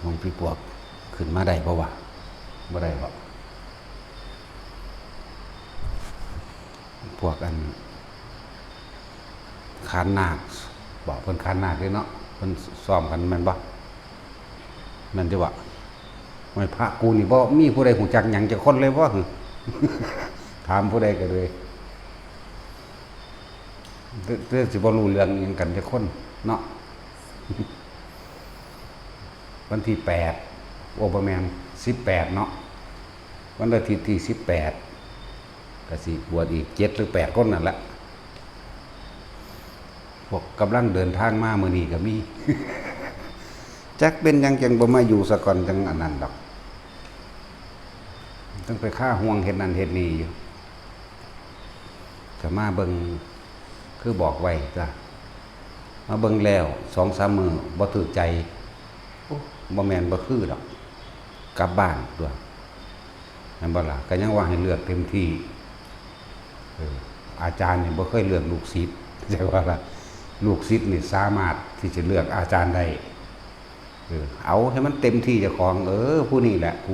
ของพี่ปวกขึ้นมาได้เพราะว่าบ่ได้หรอกพวกอันขานนาคบอกเพิ่นขานนาคเลยเนาะเพิ่นซ้อมกันแม่นบ่แม่นจิวะไม่พระกูนี่บ่มีผู้ใดหูจักหยังจักคนเลยบ่ ถามผู้ใดก็เลยเรื่องสิบ่รู้เรื่องหยังกันจักคนเนาะ วันที่8โอเปอร์แมน18เนาะวันอาทิตย์ที่18ก็สิบวชอีก7หรือ8คนนั่นแหละพวกกำลังเดินทางมามื้อนี้ก็มี จักเป็นหยังจังบ่มาอยู่ซะก่อนจังอันนั้นดอกต้องไปฆ่าห่วงเฮ็ดนั่นเฮ็ดนี่อยู่ก็มาเบิ่งคือบอกไว้จ้ะมาเบิ่งแล้ว 2-3 มื้อบ่ถูกใจบ่แม่นบ่คือดอกกลับบ้านตัวนั่นบ่ล่ะก็ยังว่าให้เลือกเต็มที่อาจารย์นี่บ่เคยเลือกลูกศิษย์ใช่ว่าล่ะลูกศิษย์นี่สามารถที่จะเลือกอาจารย์ได้เอาให้มันเต็มที่เจ้าของผู้นี้แหละกู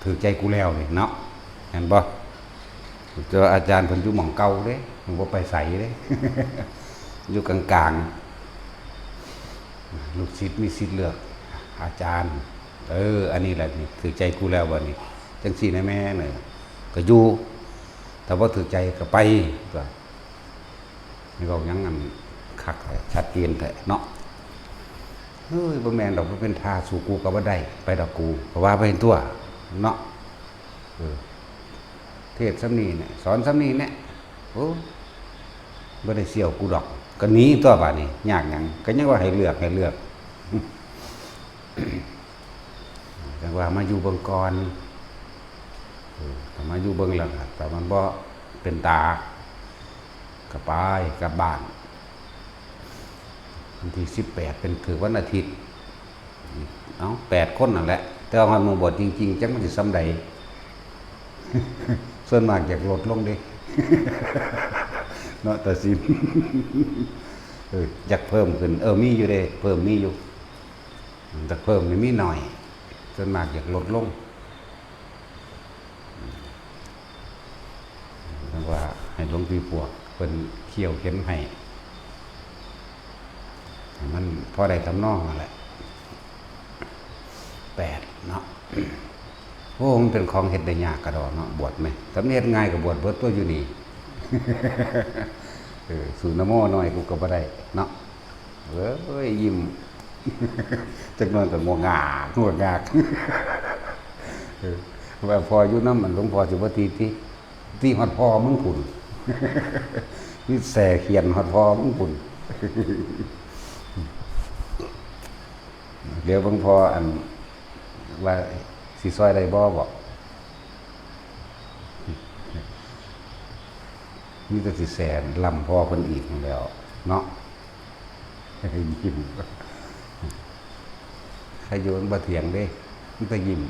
ถือใจกูแล้วนี่เนาะเห็นบ่เจออาจารย์เพิ่นอยู่หม่องเก่าเด้มันบ่ไปไสเด้ อยู่กลางๆลูกศิษย์มีสิทธิ์เลือกอาจารย์อันนี้แหละนี่ถือใจกูแล้วบัดนี้จังซี่นะแม่เนี่ยก็อยู่แต่ว่าถือใจก็ไปก็นี่เว้าหยังอันคักชัดเจนแท้เนาะเฮ้ยบ่แม่นดอกมันเป็นท่าสู่กูก็บ่ได้ไปดอกกูก็ว่าไปเห็นตัวเนาะเทศน์ซ้ำนี้เนี่ยสอนซ้ำนี้เนี่ยโอ้บ่ได้เสี่ยวกูดอกก็หนีตัวบาดนี้ยากหยังก็ยังว่าให้เลือกแต่ว่ามาอยู่เบิ่งก่อนถ้ามาอยู่เบิ่งแล้วแต่มันบ่เป็นตาก็ไปกลับบ้านวันที่18เป็นคือวันอาทิตย์8คนนั่นแหละแต่ว่ามันมาบวชจริงๆจังมันสิซ้ำใด ส่วนมากอยากลดลงเด้ เนาะแต่สิ อยากเพิ่มขึ้นมีอยู่เด้เพิ่มมีอยู่แต่เพิ่มนี่มีหน่อยส่วนมากอยากลดลงแต่ว่าให้หลวงพี่ปวกเพิ่นเขี่ยวเข็นให้มันพอได้ทำนองนั่นแหละ8เนาะ โอ้มันเป็นของเฮ็ดได้ยากกระดอกเนาะบวชไหมทำเฮ็ดง่ายกับบวชเบิดตัวอยู่นี่ สู่นโมน้อยกูก็บ่ได้เนาะยิ้ม จักหน่อยก็งวงากว่าพออยู่นำมันหลวงพ่อสิบ่ที่ฮอดพ่อมึงพุ่น นี่แส่เขียนฮอดพ่อมึงพุ่น เดี๋ยวบางพ่ออันว่าสิซอยได้บ่บอกนี่จะสิแสนลำพ่อคนอีกแล้วเนาะยิ้มใครโยนบ่เถียงเด้มันก็ยิ้ม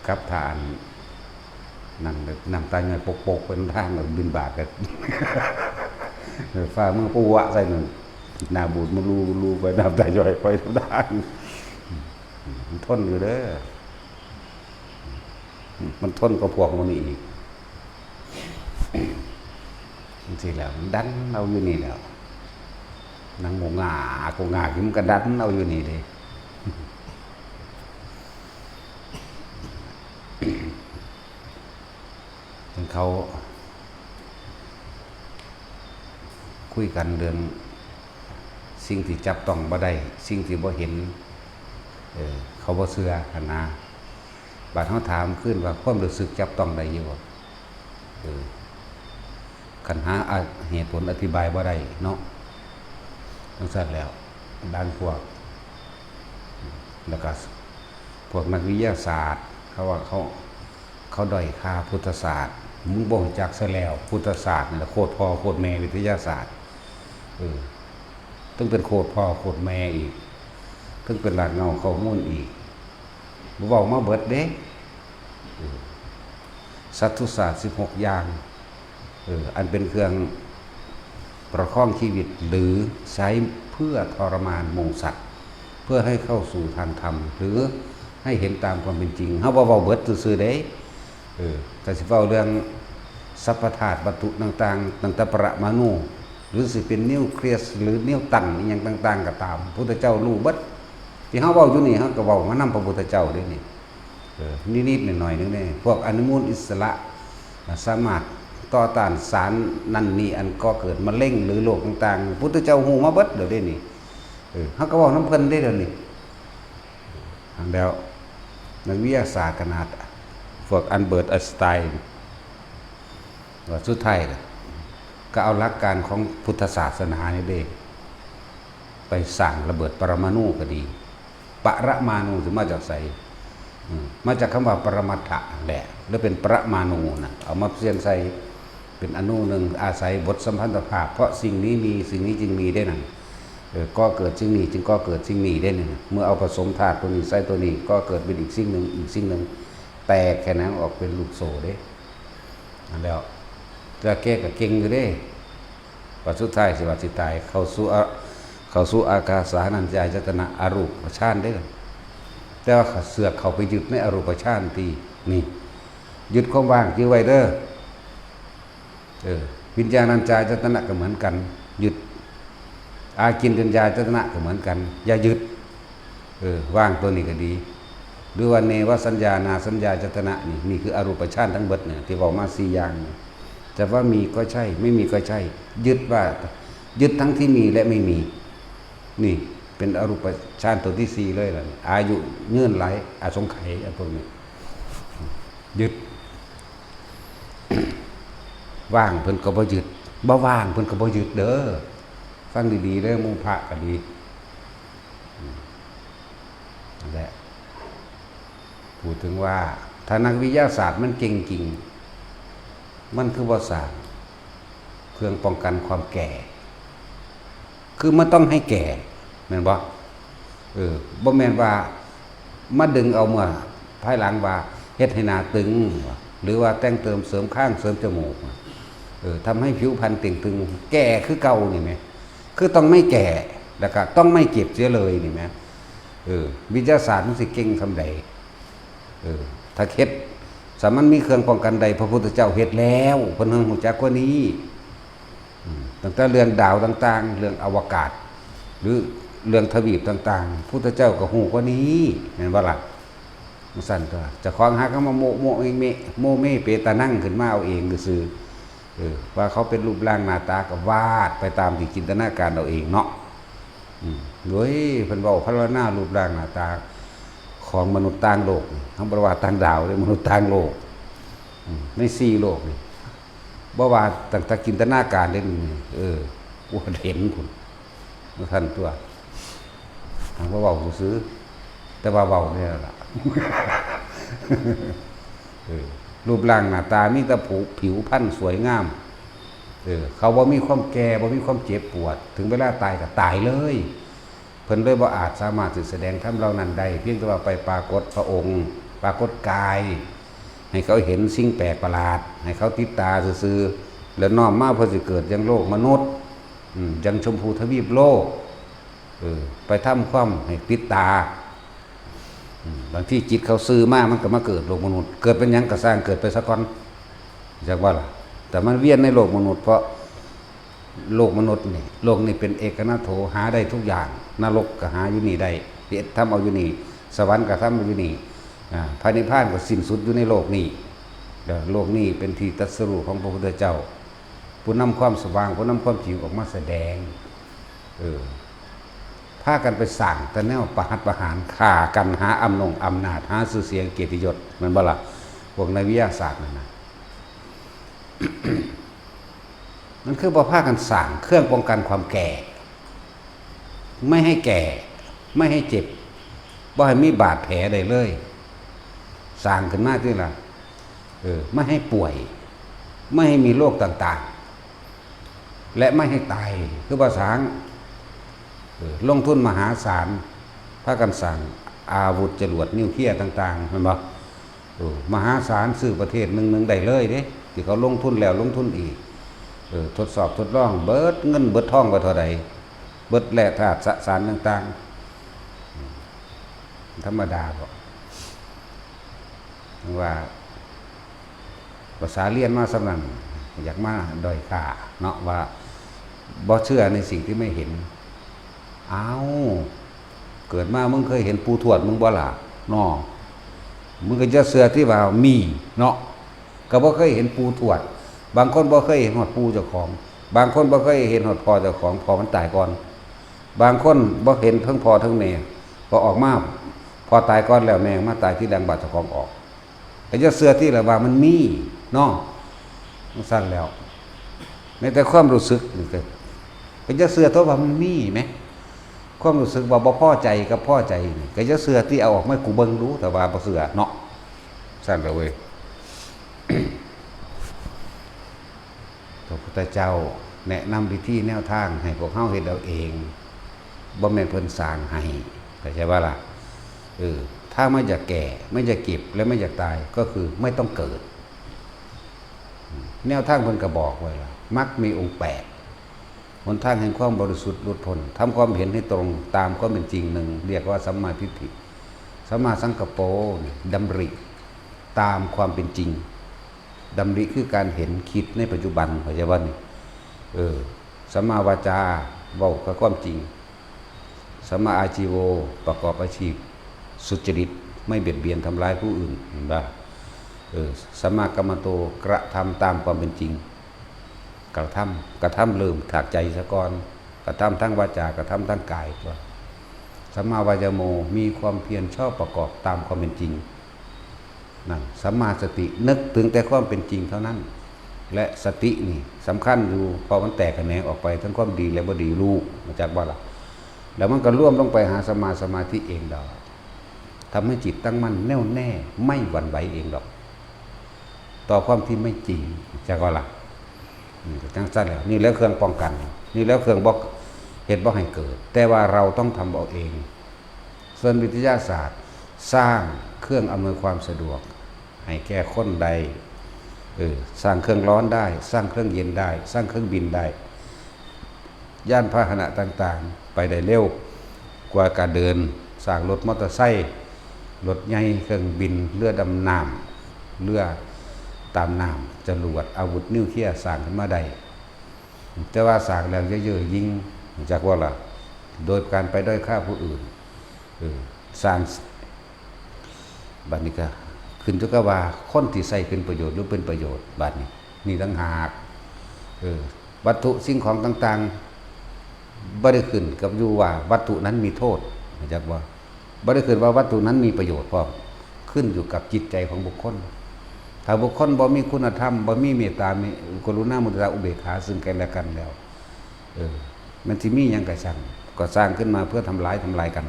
กับทานนั่งน้ำตาเงยปกเป็นทางแบบบินบาทกัน ฟ้ามือปูวะใส่หนึ่งหน้าบูดมันรูไปน้ำตาย่อยไปทุกด้านมันทนอยู่เด้อมันทนกับพวกมันอีกจริงๆแล้วมันดันเอาอยู่นี่แล้วนางโมงาโกงาที่มันก็ดันเอาอยู่นี่เลยจนเขาคุยกันเรื่องสิ่งที่จับต้องบ่ได้สิ่งที่บ่เห็นเขาบ่เชื่อกันนะบาดเขาถามขึ้นว่าความรู้สึกจับต้องได้อยู่บ่คันหาเหตุผลอธิบายบ่ได้เนาะจังซั่นแล้วด้านพวกแล้วก็พวกนักวิทยาศาสตร์เขาว่าเขาด้อยค่าพุทธศาสตร์มึงบ่รู้จักซะแล้วพุทธศาสตร์นี่แหละโคตรพ่อโคตรแม่วิทยาศาสตร์ต้องเป็นโคตรพ่อโคตรแม่อีกต้องเป็นหลักเงาข้อมูลอีกบ่เว้ามาเบิดเด้สัตตุศาสตร์16อย่างอันเป็นเครื่องประคองชีวิตหรือใช้เพื่อทรมานหมู่สัตว์ เพื่อให้เข้าสู่ทางธรรมหรือให้เห็นตามความเป็นจริงเฮาบ่เว้าเบิดซื่อๆเด้แต่สิเว้าเรื่องสัพพธาตุวัตถุต่างๆตั้งแต่ปรมาณูหรือสิเป็นนิวเคลียสหรือนิวตันอีหยังต่างๆก็ตามพุทธเจ้ารู้เบิดที่เฮาเว้าอยู่นี่เฮาก็เว้ามานำพระพุทธเจ้าเด้นี่นิดๆหน่อยๆนึงนี่พวกอนุมูลอิสระสามารถต่อต้านสารนั่นนี่อันก่อเกิดมะเร็งหรือโรคต่างๆพุทธเจ้าฮู้มาเบิดเดี๋ยวนี้นี่เฮาก็เว้านำเพิ่นได้เดี๋ยวนี้แล้วนักวิทยาศาสตร์ขนาดพวกอันเบิร์ตไอน์สไตน์ว่าสุดท้ายก็เอาหลักการของพุทธศาสนานี่เด้ไปสร้างระเบิดปรมาณูก็ดีปรมาณูสิมาจากไสมาจากคำว่าปรมัตถะแหละแล้วเป็นปรมาณูนะเอามาเปลี่ยนใส่เป็นอนุหนึ่งอาศัยบทสัมพันธภาพเพราะสิ่งนี้มีสิ่งนี้จึงมีได้นั่นก็เกิดสิ่งนี้จึงก็เกิดสิ่งนี้ได้นี่เมื่อเอาผสมธาตุตัวนี้ใส่ตัวนี้ก็เกิดเป็นอีกสิ่งหนึ่งอีกสิ่งหนึ่งแตกแค่นั้นออกเป็นลูกโซ่เด้แล้วจะแก้กับเก่งอยู่เด้ว่าสุดท้ายสิว่าสิตายเข้าสู่อากาสานัญจายตนะอรูปฌานได้แต่ว่าเสือกเข้าไปยึดในอรูปฌานตีนี่ยึดความว่างยึดไว้เด้อวิญญาณัญจายตนะก็เหมือนกันยึดอากินจัญญาจตนะก็เหมือนกันอย่ายึดว่างตัวนี้ก็ดีหรือว่าเนวสัญญานาสัญญาจตนะนี่คืออรูปฌานทั้งเบิดเนี่ยที่บอกมา4อย่างจะว่ามีก็ใช่ไม่มีก็ใช่ยึดว่ายึดทั้งที่มีและไม่มีนี่เป็นอรูปฌานตัวที่4เลยล่ะอายุยืนหลายอาสงไขยพวกนี้ยึด ว่างเพิ่นก็บ่ยึดบ่ว่างเพิ่นก็บ่ยึดเด้อฟังดีๆเด้อหมู่พระก็ดีนั่นแหละพูดถึงว่าถ้านักวิทยาศาสตร์มันเก่งจริงมันคือบ่สร้างเครื่องป้องกันความแก่คือมันต้องให้แก่แม่นบ่บ่แม่นว่ามาดึงเอาเมื่อภายหลังว่าเฮ็ดให้หน้าตึงหรือว่าแต่งเติมเสริมข้างเสริมจมูกทำให้ผิวพรรณเต่งตึงแก่คือเก่านี่แหมคือต้องไม่แก่แล้วก็ต้องไม่เจ็บเสียเลยนี่แหมวิทยาศาสตร์มันสิเก่งซำใดถ้าเฮ็ดสามันมีเครื่องป้องกันใดพระพุทธเจ้าเฮ็ดแล้วเพิ่นฮู้จักกว่านี้ตั้งแต่เรื่องดาวต่างๆเรื่องอวกาศหรือเรื่องทวีปต่างๆพุทธเจ้าก็ฮู้กว่านี้แม่นบ่ล่ะมันสั่นตัวจะคล้องหาก็มาโมเองโมเมเปตานั่งขึ้นมาเอาเองซื่อว่าเขาเป็นรูปร่างหน้าตาก็วาดไปตามที่จินตนาการเอาเองเนาะโดยเพิ่นเว้าพรรณนารูปร่างหน้าตาของมนุษย์ต่างโลกเฮาบ่ว่าต่างดาวเด้มนุษย์ต่างโลกใน4โลกนี่บ่ว่าตั้งแต่จินตนาการได้นี่ว่าเห็นพุ่นท่านตัวทางว่าเว้าซื่อแต่ว่าเว้าเนี่ยล่ะรูปร่างหน้าตามีแต่ผิวพรรณสวยงามเขาบ่มีความแก่บ่มีความเจ็บปวดถึงเวลาตายก็ตายเลยเพิ่นเลยบ่อาจสามารถสิแสดงธรรมเหล่านั้นได้เพียงแต่ว่าไปปรากฏพระองค์ปรากฏกายให้เขาเห็นสิ่งแปลกประหลาดให้เขาติดตาซื่อๆแล้วน้อมมาเพื่อสิเกิดยังโลกมนุษย์ยังชมพูทวีปโลกไปทำความให้ติดตาบางที่จิตเขาซื้อมามันก็มาเกิดโลกมนุษย์เกิดเป็นหยังก็สร้างเกิดไปซะก่อนจักว่าล่ะแต่มันเวียนในโลกมนุษย์เพราะโลกมนุษย์นี่โลกนี่เป็นเอกนาโถหาได้ทุกอย่างนรกก็หาอยู่นี่ได้เฮ็ดทำเอาอยู่นี่สวรรค์ก็ทำเอาอยู่นี่พระนิพพานก็สิ้นสุดอยู่ในโลกนี้โลกนี้เป็นที่ตรัสรู้ของพระพุทธเจ้าผู้นำความสว่างผู้นำความจริงออกมาแสดงพากันไปสั่งแต่แนวประหัตประหารฆ่ากันหาอำนาจหาชื่อเสียงเกียรติยศมันบ่ล่ะพวกนักวิทยาศาสตร์นั่นน่ะ มันคือบ่พากันสั่งเครื่องป้องกันความแก่ไม่ให้แก่ไม่ให้เจ็บบ่ให้มีบาดแผลใดเลยสร้างขึ้นมาที่ล่ะไม่ให้ป่วยไม่ให้มีโรคต่างๆและไม่ให้ตายคือภาษาลงทุนมหาศาลพากันสั่งอาวุธจรวดนิวเคลียร์ต่างๆมันบ่มหาศาลซื้อประเทศหนึ่งได้เลยเด้ที่เขาลงทุนแล้วลงทุนอีกทดสอบทดลองเบิดเงินเบิดทองไปเท่าใดเบิดแร่ธาตุสสารต่าง ธรรมดาบ่ว่าภาษาเรียนมาสำนันอยากมาด้อยค่าเนาะว่าบ่เชื่อในสิ่งที่ไม่เห็นอ้าวเกิดมามึงเคยเห็นปูทวดมึงบ่ล่ะเนาะมึงก็จะเชื่อที่ว่ามีเนาะก็บ่เคยเห็นปูทวดบางคนบ่เคยเห็นหอดปูเจ้าของบางคนบ่เคยเห็นหอดพ่อเจ้าของพ่อมันตายก่อนบางคนบ่เห็นทั้งพ่อทั้งแม่พอออกมาพอตายก่อนแล้วแม่มาตายที่แรงบาดเจ้าของออกก็จะเชื่อที่ละว่ามันมีเนาะมันสั้นแล้วในแต่ความรู้สึกนี่ก็จะเชื่อตัวว่ามันมีไหมความรู้สึกว่าบ่พอใจกับพอใจนี่ก็จะเชื่อที่เอาออกมากูเบิ่งรู้แต่ว่าบ่เชื่อเนาะสั้นแล้วเว้ย พระพุทธเจ้าแนะนำวิธีแนวทางให้พวกเฮาเฮ็ดเอาเองบ่แม่นเพิ่นสร้างให้เข้าใจว่าล่ะถ้าไม่อยากแก่ไม่อยากเก็บและไม่อยากตายก็คือไม่ต้องเกิดแนวทางเพิ่นก็บอกไว้ล่ะมรรคมีองค์8หนทางแห่งความบริสุทธิ์หลุดพ้นทำความเห็นให้ตรงตามความเป็นจริงหนึ่งเรียกว่าสัมมาทิฏฐิสัมมาสังกัปโปดำริตามความเป็นจริงดำริคือการเห็นคิดในปัจจุบันเข้าใจว่านี่สัมมาวาจาเว้ากับความจริงสัมมาอาชีโวประกอบอาชีพสุจริตไม่เบียดเบียนทำร้ายผู้อื่นเห็นป่ะสัมมากัมมันโตกระทำตามความเป็นจริงกระทำเริ่มถากใจซะก่อนกระทำทั้งวาจากระทำทั้งกายตัวสัมมาวายโมมีความเพียรชอบประกอบตามความเป็นจริงนั่นสัมมาสตินึกถึงแต่ความเป็นจริงเท่านั้นและสตินี่สำคัญอยู่พอมันแตกแขนงออกไปทั้งความดีและบ่ดีรู้มาจากว่าล่ะแล้วมันก็ร่วมลงไปหาสมาธิเองดอกทำให้จิตตั้งมั่นแน่วแน่ไม่หวั่นไหวเองดอกต่อความที่ไม่จริงจากว่าล่ะจังสั้นแล้วนี่แล้วเครื่องป้องกันนี่แล้วเครื่องบอกเหตุบอกให้เกิดแต่ว่าเราต้องทำเอาเองส่วนวิทยาศาสตร์สร้างเครื่องอำนวยความสะดวกให้แก่คนใดสร้างเครื่องร้อนได้สร้างเครื่องเย็นได้สร้างเครื่องบินได้ย่านพาหนะต่างๆไปได้เร็วกว่าการเดินสร้างรถมอเตอร์ไซค์รถใหญ่เครื่องบินเรือดำน้ำเรือตามน้ำจรวดอาวุธนิวเคลียร์สร้างขึ้นมาได้แต่ว่าสร้างแล้วเยอะๆยิงจากว่าล่ะโดยการไปด้อยค่าผู้อื่นสร้างบัดนี้ก็ขึ้นอยู่กับว่าคนที่ใส่เป็นประโยชน์หรือเป็นประโยชน์บัดนี้นี่ต่างหากวัตถุสิ่งของต่างๆบ่ได้ขึ้นกับอยู่ว่าวัตถุนั้นมีโทษจากว่าบ่ได้ขึ้นว่าวัตถุนั้นมีประโยชน์พร้อมขึ้นอยู่กับจิตใจของบุคคลถ้าบุคคลบ่มีคุณธรรมบ่มีเมตตามีกรุณามุทิตาอุเบกขาซึ่งกันและกันแล้วมันสิมีหยังก็ช่างก็สร้างขึ้นมาเพื่อทำลายกัน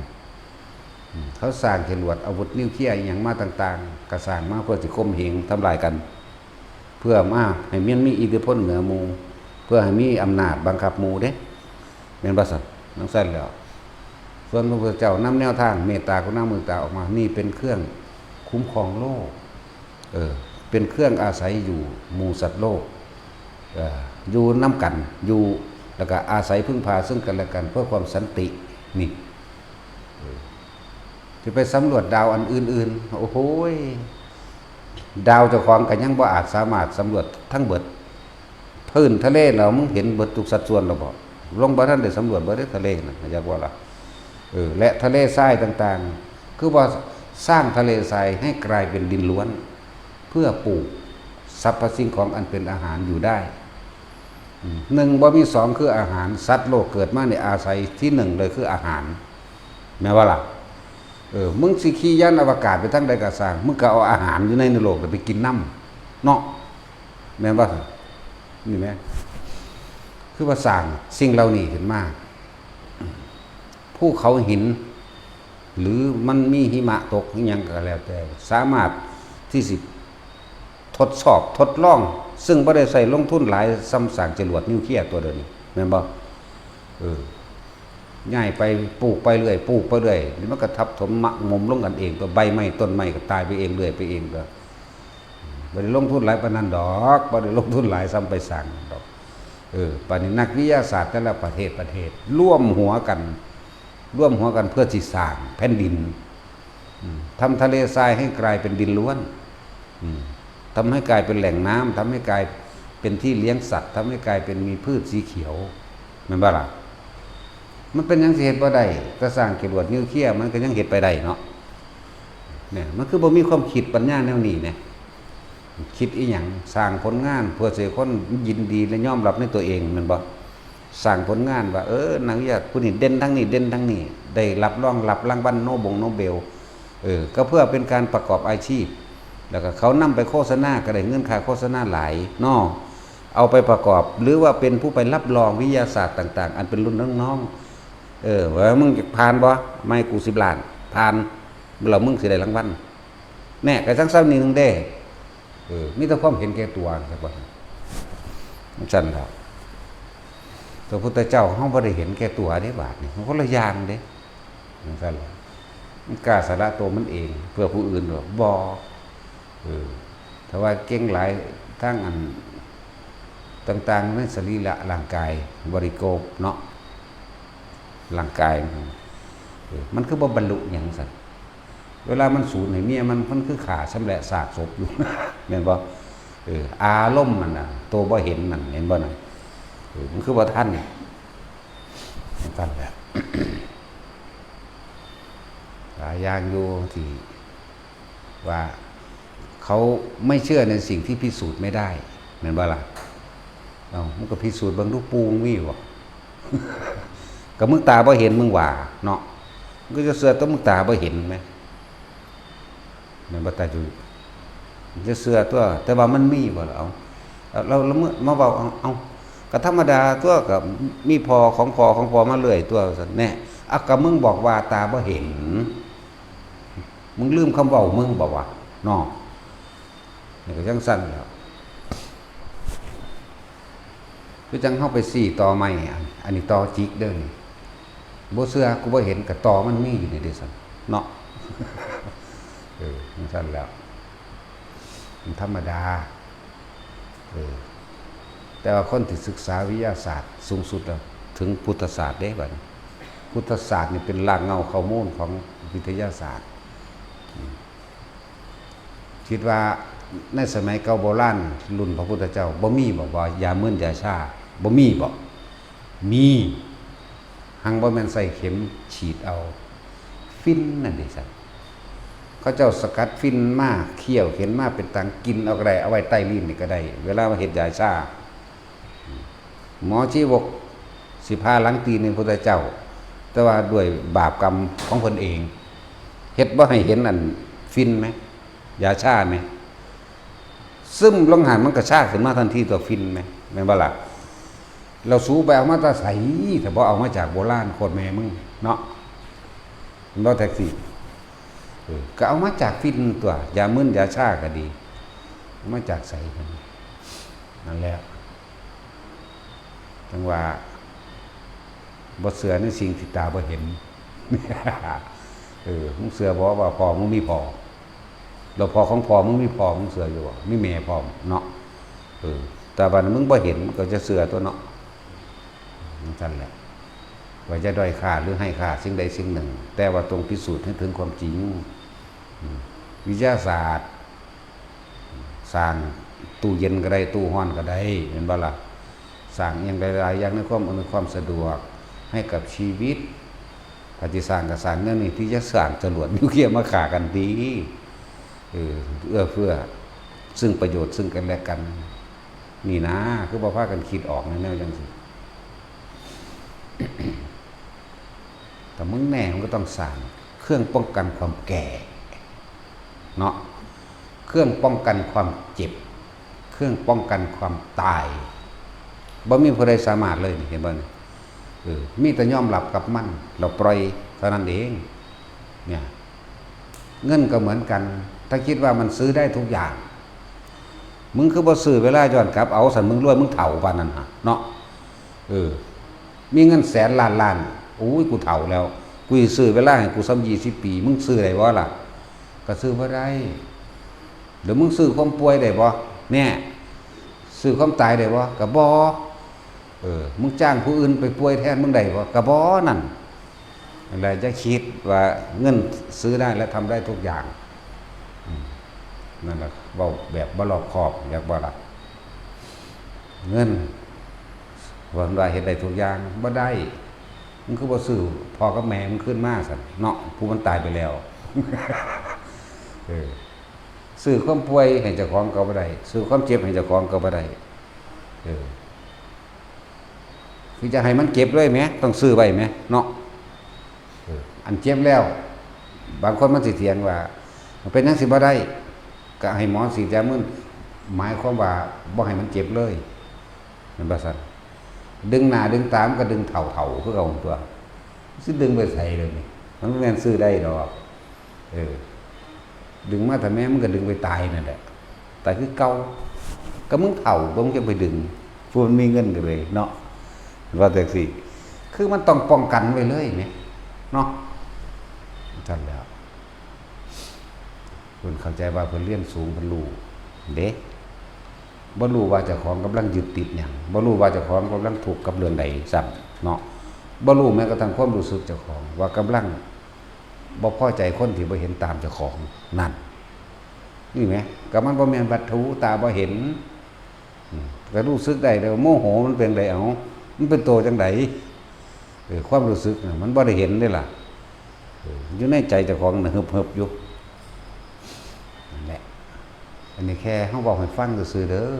เขาสร้างจรวดอาวุธนิวเคลียร์อย่างมาต่างๆกระสร้างมาเพื่อสิข่มเหงทำลายกันเพื่อมาให้มีอิทธิพลเหนือหมู่เพื่อให้มีอำนาจบังคับหมู่เด้แม่นบ่ซั่นนั่นซั่นแล้วส่วนพระพุทธเจ้านำแนวทางเมตตากรุณามุทิตาออกมานี่เป็นเครื่องคุ้มครองโลกเป็นเครื่องอาศัยอยู่หมู่สัตว์โลกอยู่น้ำกันอยู่แล้วก็อาศัยพึ่งพาซึ่งกันและกันเพื่อความสันตินี่ที่ไปสำรวจดาวอันอื่นๆโอ้โหดาวเจ้าของก็ยังบ่อาจสามารถสำรวจทั้งเบิดพื้นทะเลเรามึงเห็นเบิดทุกสัดส่วนเราบ่ลงบ่ทันได้สำรวจบ่ได้ทะเลน่ะอยากว่าล่ะและทะเลทรายต่างๆคือว่าสร้างทะเลทรายให้กลายเป็นดินล้วนเพื่อปลูกสรรพสิ่งของอันเป็นอาหารอยู่ได้หนึ่งบ่มีสองคืออาหารสัตว์โลกเกิดมาในอาศัยที่หนึ่งเลยคืออาหารแม้ว่าล่ะมึงสิขี่ยานอวกาศไปทั้งใดก็สร้างมึงก็เอาอาหารอยู่ในโลกไปกินน้ำเนาะแม่นว่านี่แม่คือว่าสร้างสิ่งเหล่านี้ขึ้นมาภูเขาหินหรือมันมีหิมะตกอย่างก็แล้วแต่สามารถที่สิทดสอบทดลองซึ่งบ่ได้ใส่ลงทุนหลายซ้ำสร้างจรวดนิวเคลียร์ตัวเดียวนี้แม่นบ่ง่ายไปปลูกไปเรื่อยปลูกไปเรื่อยนี่มันก็ทับถมมะมมลงกันเองตัวใบไม้ต้นไม้ก็ตายไปเองเรื่อยไปเองก็บ่ได้ลงทุนหลายปานนั้นดอกบ่ได้ลงทุนหลายซ้ำไปสร้างดอกปานนี้นักวิทยาศาสตร์แต่ละประเทศร่วมหัวกันเพื่อสิสร้างแผ่นดิน ทำทะเลทรายให้กลายเป็นดินล้วนทำให้กลายเป็นแหล่งน้ำทำให้กลายเป็นที่เลี้ยงสัตว์ทำให้กลายเป็นมีพืชสีเขียวแม่นบ่ล่ะมันเป็นยังสิเฮ็ดบ่ได้ก็สร้างจรวดนิวเคลียร์มันก็ยังเฮ็ดไปได้เนาะเนี่ยมันคือบ่มีความคิดปัญญาแนวนี้เนี่ยคิดอีหยังสร้างผลงานเพื่อให้คนยินดีและยอมรับในตัวเองแม่นบ่สร้างผลงานว่านักวิทยาศาสตร์ผู้นี้เด่นทั้งนี้เด่นทั้งนี้ได้รับรางวัลโนเบลก็เพื่อเป็นการประกอบอาชีพแล้วก็เขานำไปโฆษณาก็ได้เงินค่าโฆษณาหลายเนาะเอาไปประกอบหรือว่าเป็นผู้ไปรับรองวิทยาศาสตร์ต่างๆอันเป็นรุ่นน้องๆว่ามึงผ่านบ่ไม่กู10 ล้านผ่านเรามึงสิได้รางวัลแน่ก็จังซั่นนี่นึงเด้มีแต่ความเห็นแก่ตัวครับบ่มันซั่นแล้วพระพุทธเจ้าเฮาบ่ได้เห็นแก่ตัวเด้บาดนี่มันคนละอย่างเด้มันซั่นล่ะมันกล้าสละตัวมันเองเพื่อผู้อื่นหรอบ่ถ้าว่าเก่งหลายทั้งอันต่างๆในสรีระร่างกายบริโภคเนาะร่างกายมันคือบ่บรรลุหยังซั่นเวลามันสูญให้เมียมันคือขาชำแหละซากศพอยู่ แม่นบ่อารมณ์มันน่ะตัวบ่เห็นนั่นเห็นบ่น่ะมันคือบ่ทันกันแหละ หลายอย่างอยู่ที่ว่าเขาไม่เชื่อในสิ่งที่พิสูจน์ไม่ได้เหมือนว่าล่ะมันก็พิสูจน์บางรูปปูงมีบ่ ก็มึงตาบ่เห็นมึงว่าเนาะมึงก็จะเสือต้องมึงตาบ่เห็นไหมเหมือนบ่ตาจุจะเสือตัวแต่ว่ามันมีบ่ล่ะเราเมื่อมาเว้าเอาก็ธรรมดาตัวก็มีพอมาเรื่อยตัวซั่นแน่ก็มึงบอกว่าตาบ่เห็นมึงลืมคำเว้ามึงบอกว่าเนาะนี่ก็จังสั่นแล้วคือจังเข้าไป4ต่อไม้อันนี้ต่อจิกเด้อนี่บ่เชื่อกูบ่เห็นก็ต่อมันมีอยู่นี่เด้ซั่นเนาะจังสั่นแล้วมันธรรมดาแต่ว่าคนที่ศึกษาวิทยาศาสตร์สูงสุดแล้วถึงพุทธศาสตร์เด้บัดนี้พุทธศาสตร์นี่เป็นรากเหง้าข้อมูลของวิทยาศาสตร์คิดว่าในสมัยเก่าโบราณรุ่นพระพุทธเจ้าบ่มีบอกว่ายามึนยาชาบ่มีบอกมีหังบ่แม่นใส่เข็มฉีดเอาฟินนั่นดิซั่นเขาเจ้าสกัดฟินมาเคี่ยวเข็นมาเป็นตังกินเอาก็ได้เอาไว้ใต้ลิ้นนี่ก็ได้เวลามาเฮ็ดยาชาหมอชีวกสิพาหลังตีนพระพุทธเจ้าแต่ว่าด้วยบาปกรรมของเพิ่นเองเฮ็ดบ่ให้เห็นอันฟินมั้ยยาชามั้ยซึมลงหันมันก็ชาขึ้นมาทันทีตัวฟินมั้ยแม่นบ่ล่ะเราสูไปเอามาตาใสแต่บ่เอามาจากโบราณโคตรแม่มึงเนาะบ่แท็กซี่ก็เอามาจากฟินตัวยามึนยาชาก็ดีเอามาจากใสนั่นแหละจังว่าบ่เสือในสิ่งที่ตาบ่เห็นมึงเสือบอกว่าพอมึงมีพอเราพอของพอมึงมีพอมึงเสืออยู่มีแม่พอเนาะแต่บัดมึงบ่เห็นก็จะเสือตัวเนาะนั่นแหละว่าจะด้อยค่าหรือให้ค่าสิ่งใดสิ่งหนึ่งแต่ว่าตรงพิสูจน์ให้ถึงความจริงวิทยาศาสตร์สร้างตู้เย็นก็ได้ตู้ร้อนก็ได้เห็นบ่ล่ะสร้างอย่างใดๆอย่างในความอำนวยความสะดวกให้กับชีวิตปฏิสร้างกับสร้างเนื่องนี่ที่จะสร้างจรวดนิวเคลียร์มาฆ่ากันดีเอื้อเฟื้อซึ่งประโยชน์ซึ่งกันและกันนี่นะคือบ่พากันคิดออกในแนวจังซี่ แต่มึงแน่มันก็ต้องสร้างเครื่องป้องกันความแก่เนาะเครื่องป้องกันความเจ็บเครื่องป้องกันความตายบ่มีผู้ใดสามารถเลยเห็นบ่นี่มีแต่ยอมรับกับมันเราปล่อยเท่านั้นเองเนี่ยเงินก็เหมือนกันถ้าคิดว่ามันซื้อได้ทุกอย่างมึงคือบ่ซื้อเวลาย้อนกลับเอาสันมึงรวยมึงเฒ่าปานนั้นฮะเนาะมีเงินแสนล้านโอ้ยกูเฒ่าแล้วกูสิซื้อเวลาให้กูซ้ำ20 ปีมึงซื้อได้บ่ล่ะก็ซื้อบ่ได้เดี๋ยวมึงซื้อความป่วยได้บ่เนี่ยซื้อความตายได้บ่ก็บ่มึงจ้างผู้อื่นไปป่วยแทนมึงได้บ่ก็บ่นั่น อะไรจะคิดว่าเงินซื้อได้และทำได้ทุกอย่างนั่นแหละเบาแบบบ่รอบคอบอยากบ่ล่ะเงินว่าเฮ็ดได้ทุกอย่างบ่ได้มันคือบ่ซื้อพ่อกับแม่มันขึ้นมาซั่นเนาะผู้มันตายไปแล้วซื้อความป่วยให้เจ้าของก็บ่ได้ซื้อความเจ็บให้เจ้าของก็บ่ได้คือจะให้มันเก็บด้วยไหมต้องซื้อไว้ไหมเนาะอันเจ็บแล้วบางคนมันสิเถียงว่ามันเป็นจังสิบ่ได้ก็ให้หมอฉีดยามึนหมายความว่าบ่ให้มันเจ็บเลยมันบ่ซั่นดึงหน้าดึงตามก็ดึงเถ่าๆคือเอาตัวสิดึงไปใส่เลยนี่มันบ่แม่นซื้อได้ดอกดึงมาถ้าแม่มันก็ดึงไปตายนั่นแหละตายคือเก่าก็มึงเถ่าบ่มึงจะไปดึงพวกมันมีเงินกันเลยเนาะว่าแต่สิคือมันต้องป้องกันไว้เลยเนี่ยเนาะจันแล้วเพิ่นเข้าใจว่าเพิ่นเรียนสูงเพิ่นรู้เด้บ่รู้ว่าเจ้าของกำลังยึดติดหยังบ่รู้ว่าเจ้าของกำลังถูกกับเรื่องใดซ้ำเนาะบ่รู้แม้กระทั่งความรู้สึกเจ้าของว่ากำลังบ่พอใจคนที่บ่เห็นตามเจ้าของนั่นนี่แหมก็มันบ่แม่นวัตถุตาบ่เห็นก็รู้สึกได้แล้วโมโหมันเป็นไดเอามันเป็นตัวจังไดความรู้สึกมันบ่ได้เห็นเด้ล่ะอยู่ในใจเจ้าของน่ะเฮิบๆอยู่นั่นแหละอันนี้แค่เฮาบอกให้ฟังซื่อๆเด้อ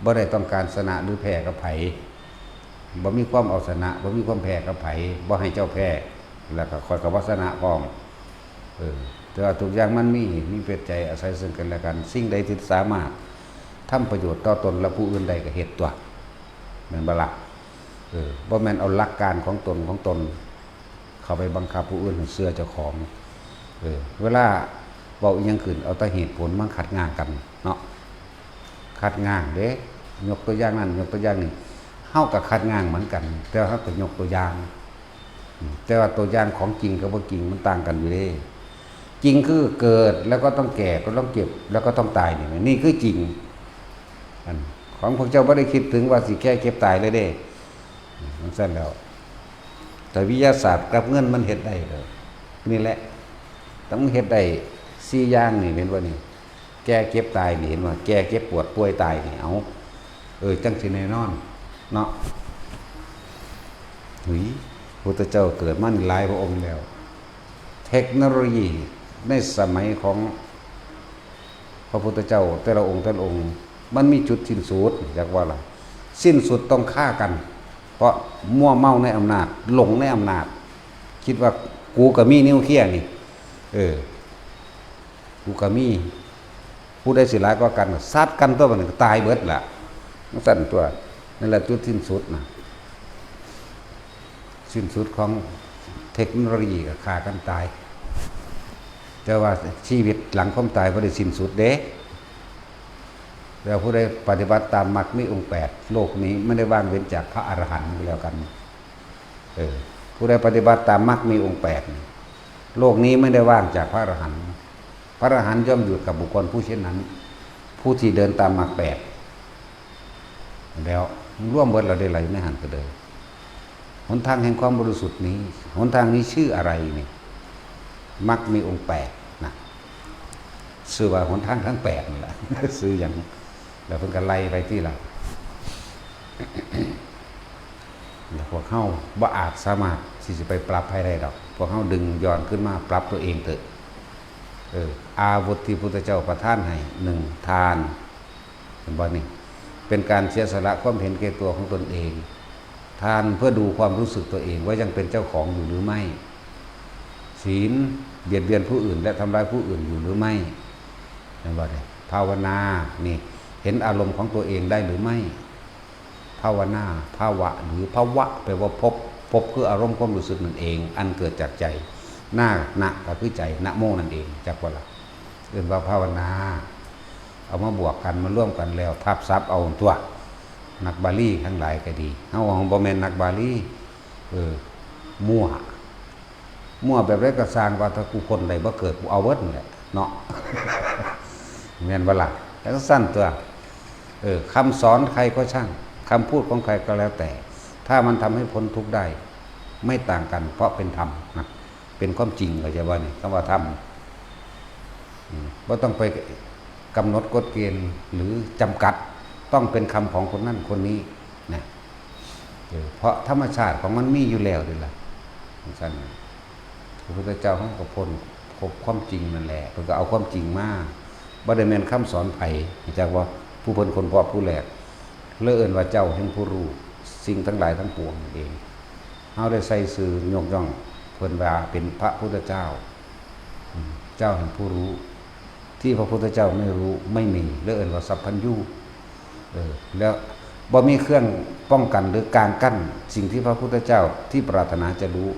บ่ได้ต้องการชนะหรือแพ้กับไผบ่มีความเอาชนะบ่มีความแพ้กับไผบ่ให้เจ้าแพ้แล้วก็คอยกับวัฒนะพร้อมแต่ว่าทุกอย่างมันมีเป็นใจอาศัยซึ่งกันและกันสิ่งใดที่สามารถทำประโยชน์ต่อตนและผู้อื่นใดก็เฮ็ดตัวแม่นบ่ล่ะบ่แม่นเอาหลักการของตนเข้าไปบังคับผู้อื่นให้เชื่อเจ้าของเวลาเว้าอีหยังขึ้นเอาแต่เหตุผลมันขัดง้างกันเนาะขัดง้างเด้ยกตัวอย่างนั้นยกตัวอย่างนี้เฮาก็ขัดง้างเหมือนกันแต่เฮาก็ยกตัวอย่างแต่ว่าตัวอย่างของจริงกับบ่จริงมันต่างกันอยู่เด้จริงคือเกิดแล้วก็ต้องแก่ก็ต้องเจ็บแล้วก็ต้องตายนี่คือจริงอันของพวกเจ้าบ่ได้คิดถึงว่าสิแก่เก็บตายเลยเด้มันซั่นแล้วแต่วิทยาศาสตร์กับเงินมันเฮ็ดได้เด้อนี่แหละต้องเฮ็ดได้4อย่างนี่เห็นบ่นี่แก่เก็บตายนี่เห็นว่าแก่เก็บปวดป่วยตายนี่เอาจังสิแน่นอนเนาะหุยพระพุทธเจ้าเกิดมาหลายพระองค์แล้วเทคโนโลยีในสมัยของพระพุทธเจ้าแต่ละองค์มันมีจุดสิ้นสุดอยากว่าล่ะสิ้นสุดต้องฆ่ากันเพราะมั่วเมาในอำนาจหลงในอำนาจคิดว่ากูก็มีนิวเคลียร์นี่กูก็มีผู้ใดสิหลายก็กันซัดกันตัวมันก็ตายเบิดล่ะมันสั่นตัวนั่นแหละจุดสิ้นสุดนะสิ้นสุดของเทคโนโลยีก็ฆ่ากันตายแต่ว่าชีวิตหลังความตายบ่ได้สิ้นสุดเด้แล้วผู้ใดปฏิบัติตามมรรคมีองค์8โลกนี้ไม่ได้ว่างเว้นจากพระอรหันต์แล้วกันผู้ใดปฏิบัติตามมรรคมีองค์8โลกนี้ไม่ได้ว่างจากพระอรหันต์พระอรหันต์ย่อมอยู่กับบุคคลผู้เช่นนั้นผู้ที่เดินตามมรรค8แล้วร่วมเบิดเราได้ไหลในหันก็เลยหนทางแห่งความบริสุทธิ์นี้หนทางนี้ชื่ออะไรนี่มรรคมีองค์8นะชื่อว่าหนทางทั้ง8นี่แหละชื่ออย่างแล้วเพิ่นก็ไล่ไปที่ละแล้วพวกเฮาบ่อาจสามารถที่จะไปปรับให้ได้ดอกพวกเฮาดึงย้อนขึ้นมาปรับตัวเองเถอะอาวุธที่พุทธเจ้าประทานให้1ทานเห็นบ่นี่เป็นการเสียสละความเห็นแก่ตัวของตนเองทานเพื่อดูความรู้สึกตัวเองว่ายังเป็นเจ้าของอยู่หรือไม่ศีลเบียดเบียนผู้อื่นและทำร้ายผู้อื่นอยู่หรือไม่เห็นบ่นี่ภาวนานี่เห็นอารมณ์ของตัวเองได้หรือไม่ภาวนาภาวะหรือภาวะแปลว่าพบคืออารมณ์ความรู้สึกนั่นเองอันเกิดจากใจนะก็คือใจนะโมนั่นเองจักว่าล่ะเรียกว่าภาวนาเอามาบวกกันมาร่วมกันแล้วทับซับเอาตัวนักบาลีทั้งหลายก็ดีเฮาของบ่แม่นนักบาลีมั่วแบบไรก็สร้างว่าถ้ากูคนใดบ่เกิดกูเอาเบิดนั่นแหละเนาะแม่นบ่ล่ะแล้วก็สั้นตัวคำสอนใครก็ช่างคำพูดของใครก็แล้วแต่ถ้ามันทำให้พ้นทุกข์ได้ ไม่ต่างกัน เพราะเป็นธรรมนะเป็นความจริงเข้าใจว่านี่คำว่าธรรมว่าต้องไปกำหนดกฎเกณฑ์หรือจำกัดต้องเป็นคำของคนนั้นคนนี้นะเพราะธรรมชาติของมันมีอยู่แล้วนี่แหละท่านพระพุทธเจ้าเขาก็พ้นพบความจริงนั่นแหละเพิ่นก็เอาความจริงมาบ่ได้แม่นคำสอนไผจากว่าผู้เพิ่นคนพอผู้แหลกเลื่อนว่าเจ้าแห่งผู้รู้สิ่งทั้งหลายทั้งปวงนั่นเองเฮาได้ใส่ชื่อยกย่องเพิ่นว่าเป็นพระพุทธเจ้าเจ้าแห่งผู้รู้ที่พระพุทธเจ้าไม่รู้ไม่มีเลื่อนว่าสัพพัญญูแล้วบ่มีเครื่องป้องกันหรือกางกั้นสิ่งที่พระพุทธเจ้าที่ปรารถนาจะรู้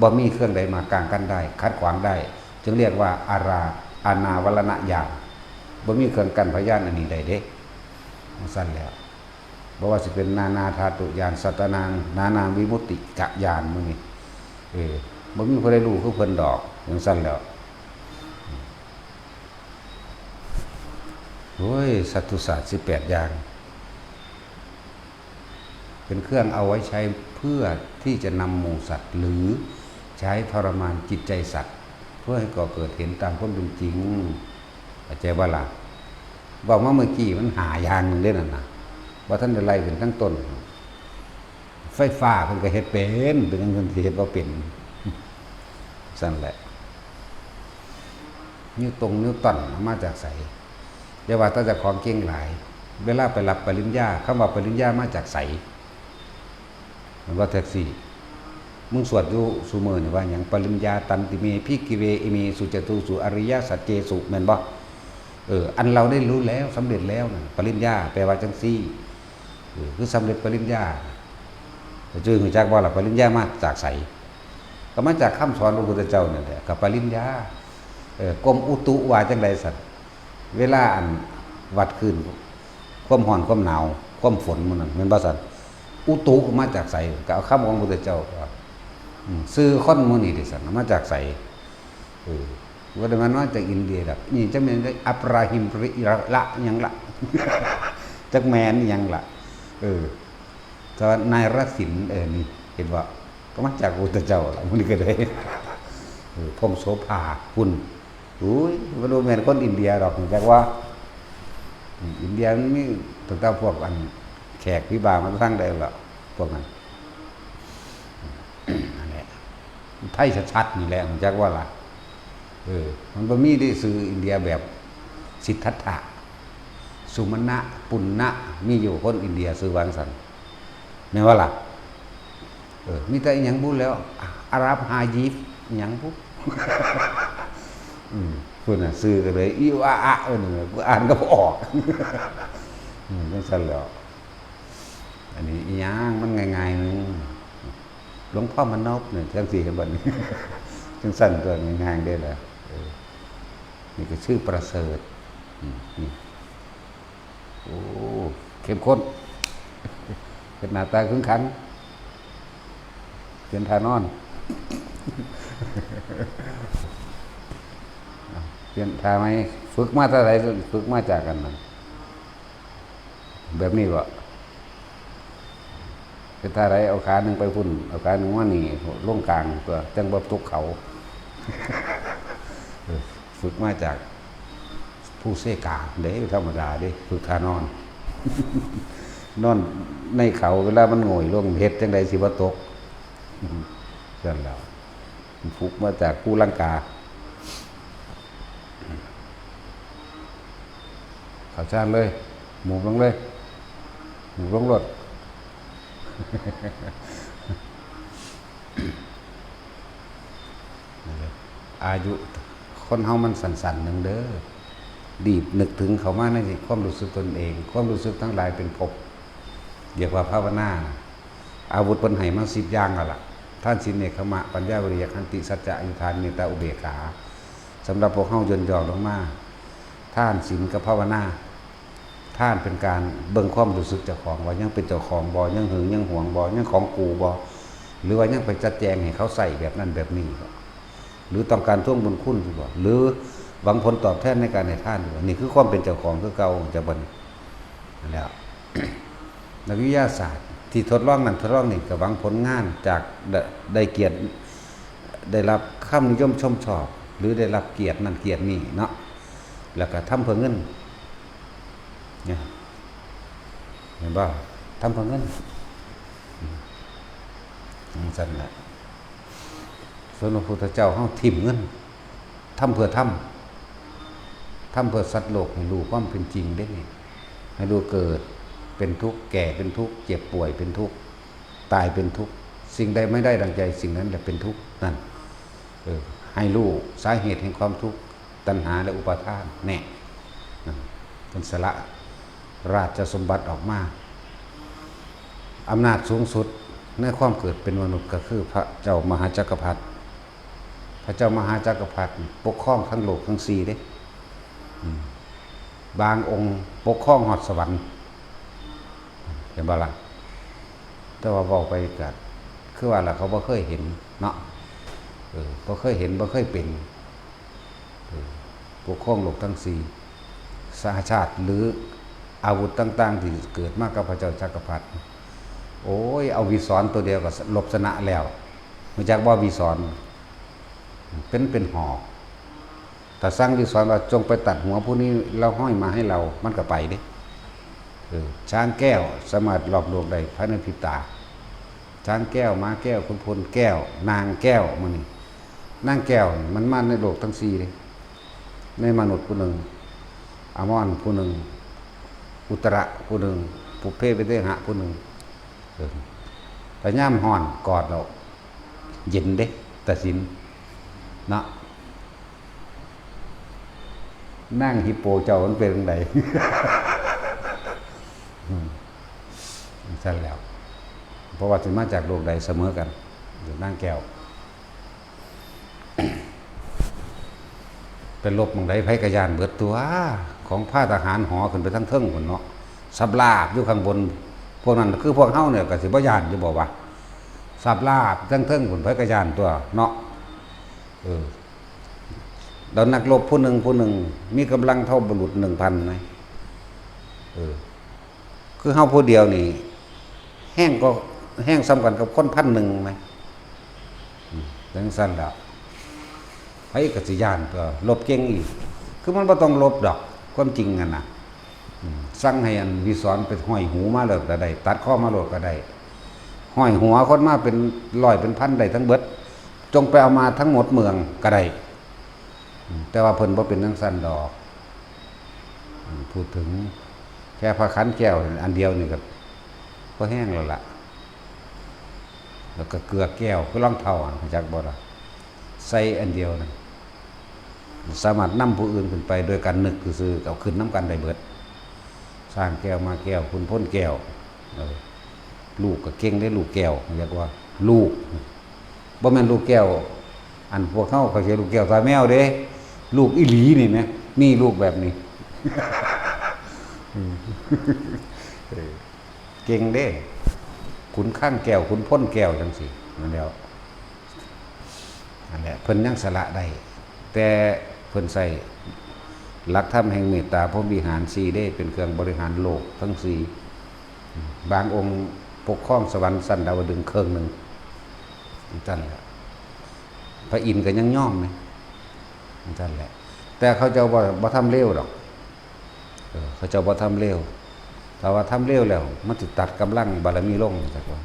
บ่มีเครื่องใดมากางกั้นได้คัดขวางได้จึงเรียกว่าอาณาวรณญาณบ่มีเครื่องกั้นพยานอันนี้ได้เด้สั้นแล้วบ่ว่าสิเป็นนานาธาตุญาณสัตตนางนานาวิมุตติกะญาณมื้อนี้บ่มีผู้ใดรู้คือเพิ่นดอกจังซั่นแล้วโอ้ยสัตตุศาสตร์18อย่างเป็นเครื่องเอาไว้ใช้เพื่อที่จะนำหมู่สัตว์หรือใช้ทรมานจิตใจสัตว์เพื่อให้ก่อเกิดเห็นตามความเป็นจริงเข้าใจบ่ล่ะบอกว่าเมื่อกี้มันหาอย่างนึงเด้นั่นน่ะว่าท่านได้ไล่ขึ้นทั้งต้นไฟฟ้าเพิ่นก็เฮ็ดเป็นจังเพิ่นสิเฮ็ดบ่เป็นซั่นแหละนิ้วต้นมาจากไสอย่าว่าแต่เจ้าของเก่งหลายเวลาไปรับปริญญาคำว่าปริญญามาจากไสมันว่าแท็กซี่มึงสวดอยู่ซุมื้อนี่ว่าหยังปริญญาตันติเมภิกขิเวอิเมสุจตุสุอริยสัจเจสุแม่นบ่อันเราได้รู้แล้วสำเร็จแล้วนะปริญญาแปลว่าจังซี่คือสำเร็จปริญญาจะจื้อรู้จักบ่ล่ะปริญญามาจากไสก็มาจากคำสอนพระพุทธเจ้านั่นแหละกับปริญญากรมอุตุว่าจังได๋สัตว์เวลาอันวัดขึ้นความร้อนความหนาวความฝนมันนั่นแม่นบ่สัตว์อุตุมาจากไสก็เอาคำของพระพุทธเจ้าซื้อคนมื้อนี้ดิสัตว์มาจากไสว่าแต่มันมาจากอินเดียดอกนี่จะเป็นอัปราหิมริละยังละจักแมนยังละตอนนายรศิลป์นี่เห็นว่าก็มาจากพระพุทธเจ้าละมื้อนี้ก็ได้พงโสภาคุณอุ้ยบ่รู้แม่นคนอินเดียดอกจักว่าอินเดียมันมีตั้งแต่พวกอันแขกพิบาลมาสร้างได้ล่ะพวกนั้นนั่นแหละไทยชัดๆนี่แหละจักว่าล่ะมันบ่มีได้สื่ออินเดียแบบสิทธัตถะสุมาณะปุณณะมีอยู่คนอินเดียสื่อวางสันแม่นว่าล่ะมีแต่อีหยังพูดแล้วอาหรับฮายิฟอีหยังพูดพุ่นน่ะสื่อก็เลยอิวอะอ่านก็บ่ออกจังซั่นแล้วอันนี้อีหยังมันง่ายๆนึงหลวงพ่อมนพเนี่ยจังซี่เห็นบ่นี่จังซั่นตัวง่ายๆได้แหละนี่ก็ชื่อประเสริฐโอ้เข้มข้นเป็นหน้าตาขึงขังเป็นทานอนเปลี่ยนทาไหมฝึกมาเท่าไหร่ฝึกมาจากกันนั่นแบบนี้วะเป็นท่าไรเอาขาหนึ่งไปพุ่นเอาขาหนึ่งว่านี่ล่งกลางตัวจังบ่ตกเขาฝึกมาจากผู้เสกาเด้ธรรมดาเด้ฝึกทานอนนอนในเขาเวลามันโง่ยลงเฮ็ดจังใดสิบ่ตกนั่นแล้วฝึกมาจากผู้ลังกาเขาชานเลยหมูลงเลยหมูลงรถอายุคนเฮามันสั่นๆนึงเด้อดีบนึกถึงเขามาในความรู้สึกตนเองความรู้สึกทั้งหลายเป็นภพเรียกว่าภาวนาอาวุธเพิ่นให้มา10อย่างแล้วล่ะท่านศีลเนกขมะปัญญาวิริยะขันติสัจจะอธิษฐานเมตตาอุเบกขาสำหรับพวกเฮาย่นย่อลงมาท่านศีลกับภาวนาท่านเป็นการเบิ่งความรู้สึกเจ้าของว่ายังเป็นเจ้าของบ่ยังหึงยังหวงบ่ยังของกูบ่หรือว่ายังไปจัดแจงให้เขาใส่แบบนั้นแบบนี้บ่หรือต้องการทวงบุญคุณบ่หรือหวังผลตอบแทนในการให้ทานบ่นี่คือความเป็นเจ้าของคือเก่าจะบ่นั่นแหละนักวิทยาศาสตร์ ที่ทดลองนั่นทดลองนี่ก็หวังผลงานจากได้เกียรติได้รับคำนิยมชมชอบหรือได้รับเกียรตินั่นเกียรตินี่เนาะแล้วก็ทำเพื่อเงินเนี่ยเห็นบ่ทำเพื่อเงินสั่นแหละส่วนพระพุทธเจ้าเฮาทิ่มเงินทำเพื่อทำเพื่อสัตว์โลกให้รู้ความเป็นจริงได้นี่ให้รู้เกิดเป็นทุกข์แก่เป็นทุกข์เจ็บป่วยเป็นทุกข์ตายเป็นทุกข์สิ่งใดไม่ได้ดังใจสิ่งนั้นแหละเป็นทุกข์นั่นให้รู้สาเหตุแห่งความทุกข์ตัณหาและอุปาทานแน่เป็นสละราชสมบัติออกมาอำนาจสูงสุดในความเกิดเป็นมนุษย์ก็คือพระเจ้ามหาจักรพรรดิพระเจ้ามหาจักรพรรดิปกครองทั้งโลกทั้งสี่เด้บางองค์ปกครองหอดสวรรค์เห็นบ่ล่ะแต่ว่าบอกไปกัดคือว่าล่ะเขาบ่เคยเห็นเนาะบ่เคยเห็นบ่เคยเป็นปกครองโลกทั้งสี่สหชาติหรืออาวุธต่างๆที่เกิดมากับพระเจ้าจักรพรรดิโอ้ยเอาวิศรตัวเดียวก็ลบชนะแล้วมาจากว่าวิศรเป็นหอกแต่สร้างวิศรว่าจงไปตัดหัวผู้นี้เราห้อยมาให้เรามันก็ไปเด้ช้างแก้วสามารถหลอกลวงได้ภายในพริบตาช้างแก้วม้าแก้วขุนพลแก้วนางแก้วมันนี่นางแก้วมันมาในโลกทั้งสี่เลยในมนุษย์ผู้หนึ่งอมรผู้หนึ่งอุตระผู้หนึ่งปุเพเวเทหะผู้หนึ่งแต่ย่ามห่อนกอดเราเย็นเด้ตัดสินเนาะนั่งฮิปโปเจ้ามันเป็นยังไงสั่นแล้วเพราะว่าถึงมาจากโลกใดเสมอกันอยู่นั่งแก้วเป็นลบมองใดไผกระยานเบิดตัวของผ้าทหารหอขึ้นไปทั้งเทิงคนเนาะสับลาบอยู่ข้างบนพวกนั้นคือพวกเฮาเนี่ยก็สิบ่ย่านอยู่บ่วะสับลาบทั้งเทิงคนไผกระยานตัวเนาะเรานักรบผู้หนึ่งมีกำลังเท่าบุรุษ 1,000 ไหมคือเฮาผู้เดียวนี่แห้งซ้ำกันกับคน 1,000 ไหมจังซั่นแล้วไผก็สิย่านตัวลบเก่งอีกคือมันบ่ต้องลบดอกความจริงนั่นน่ะสั่งให้อันวิศรไปห้อยหูมาเลยก็ได้ตัดข้อมาโลดก็ได้ห้อยหัวคนมาเป็น100เป็นพันได้ทั้งเบิดจงไปเอามาทั้งหมดเมืองก็ได้แต่ว่าเพิ่นบ่เป็นจังซั่นดอกพูดถึงแค่พระขันแก้วอันเดียวนี่ก็แห้งแล้วล่ะแล้วก็เกลือแก้วคือรองเท้าจักบ่ล่ะใส่อันเดียวนะสามารถนำผู้อื่นขึ้นไปโดยการนึกซื่อๆเอาขึ้นน้ำกันได้เบิดสร้างแก้วมาแก้วคุณพ้นแก้วลูกก็เก่งได้ลูกแก้วเรียกว่าลูกบ่แม่นลูกแก้วอันพวกเขาใช้ลูกแก้วตาแมวเด้ลูกอีหลีนี่ไหมมีลูกแบบนี้เก่งเด้ขุนข้างแก้วขุนพ้นแก้วจังสินั่นแล้วนั่นแหละเพิ่นยังสละได้แต่เพิ่นใส่หลักธรรมแห่งเมตตาพรหมวิหาร4ได้เป็นเครื่องบริหารโลกทั้ง4บางองค์ปกครองสวรรค์สันดาวดึงส์เครื่องหนึ่งนั่นแหละพระอินทร์ก็ยังย่อมไหมนั่นแหละแต่เขาเจ้าบ่ทำเร็วหรอกเขาเจ้าบ่ทำเร็วแต่ว่าทำเร็วแล้วมันจะตัดกำลังบารมีลงจากว่า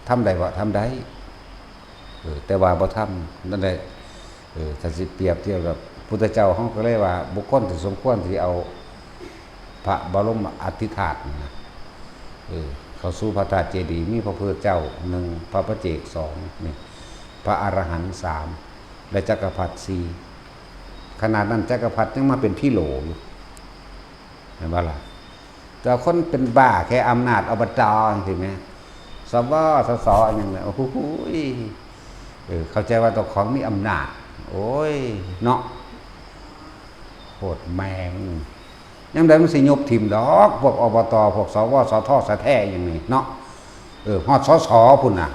ทำได้บ่ทำได้แต่ว่าบ่ทำนั่นแหละถ้าสิเปรียบเทียบกับพุทธเจ้าเขาก็เลยว่าบุคคลที่สมควรที่เอาพระบรมอธิธาตุนะเขาสู่พระธาตุเจดีย์มีพระพุทธเจ้า1พระปัจเจก2นี่พระอรหันต์3และจักรพรรดิ4ขนาดนั้นจักรพรรดิยังมาเป็นพี่โหลอยู่เห็นบ่ล่ะแต่คนเป็นบ้าแค่อำนาจอบตใช่ไหมสวสสอย่างนี้โอ้โหเข้าใจว่าตัวของมีอำนาจโอ้ยเนาะโคตรแมงยังได้มันสิยบทิมดอกพวกอบตพวกสวสทสะแท้อย่างนี้เนาะฮอดสสพุ่นน่ะ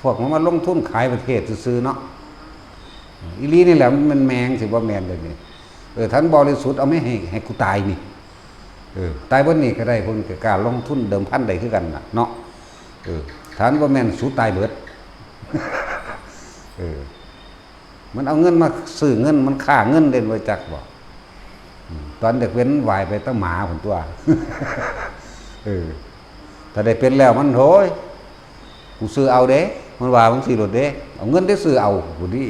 พวกมันมาลงทุนขายประเทศซื้อเนาะอีลีนี่แหละมันแมงสิว่าแมนเลยนี่ท่านบริสุทธิ์เอาไม่ให้กูตายนี่ ตายบนนี้ก็ได้เพิ่นก็กล้าลงทุนเดิมพันได้คือกันน่ะเนาะฐานบ่แม่นสู้ตายเบิดมันเอาเงินมาซื้อเงินมันค่าเงินเด่นไว้จักบ่ตอนเด็กเว้นวายไปตั้งหมาผลตัวถ้าได้เป็นแล้วมันโหยกูซื้อเอาเด้มันว่ามันสิรถเด้เอาเงินได้ซื้อเอาผู้นี้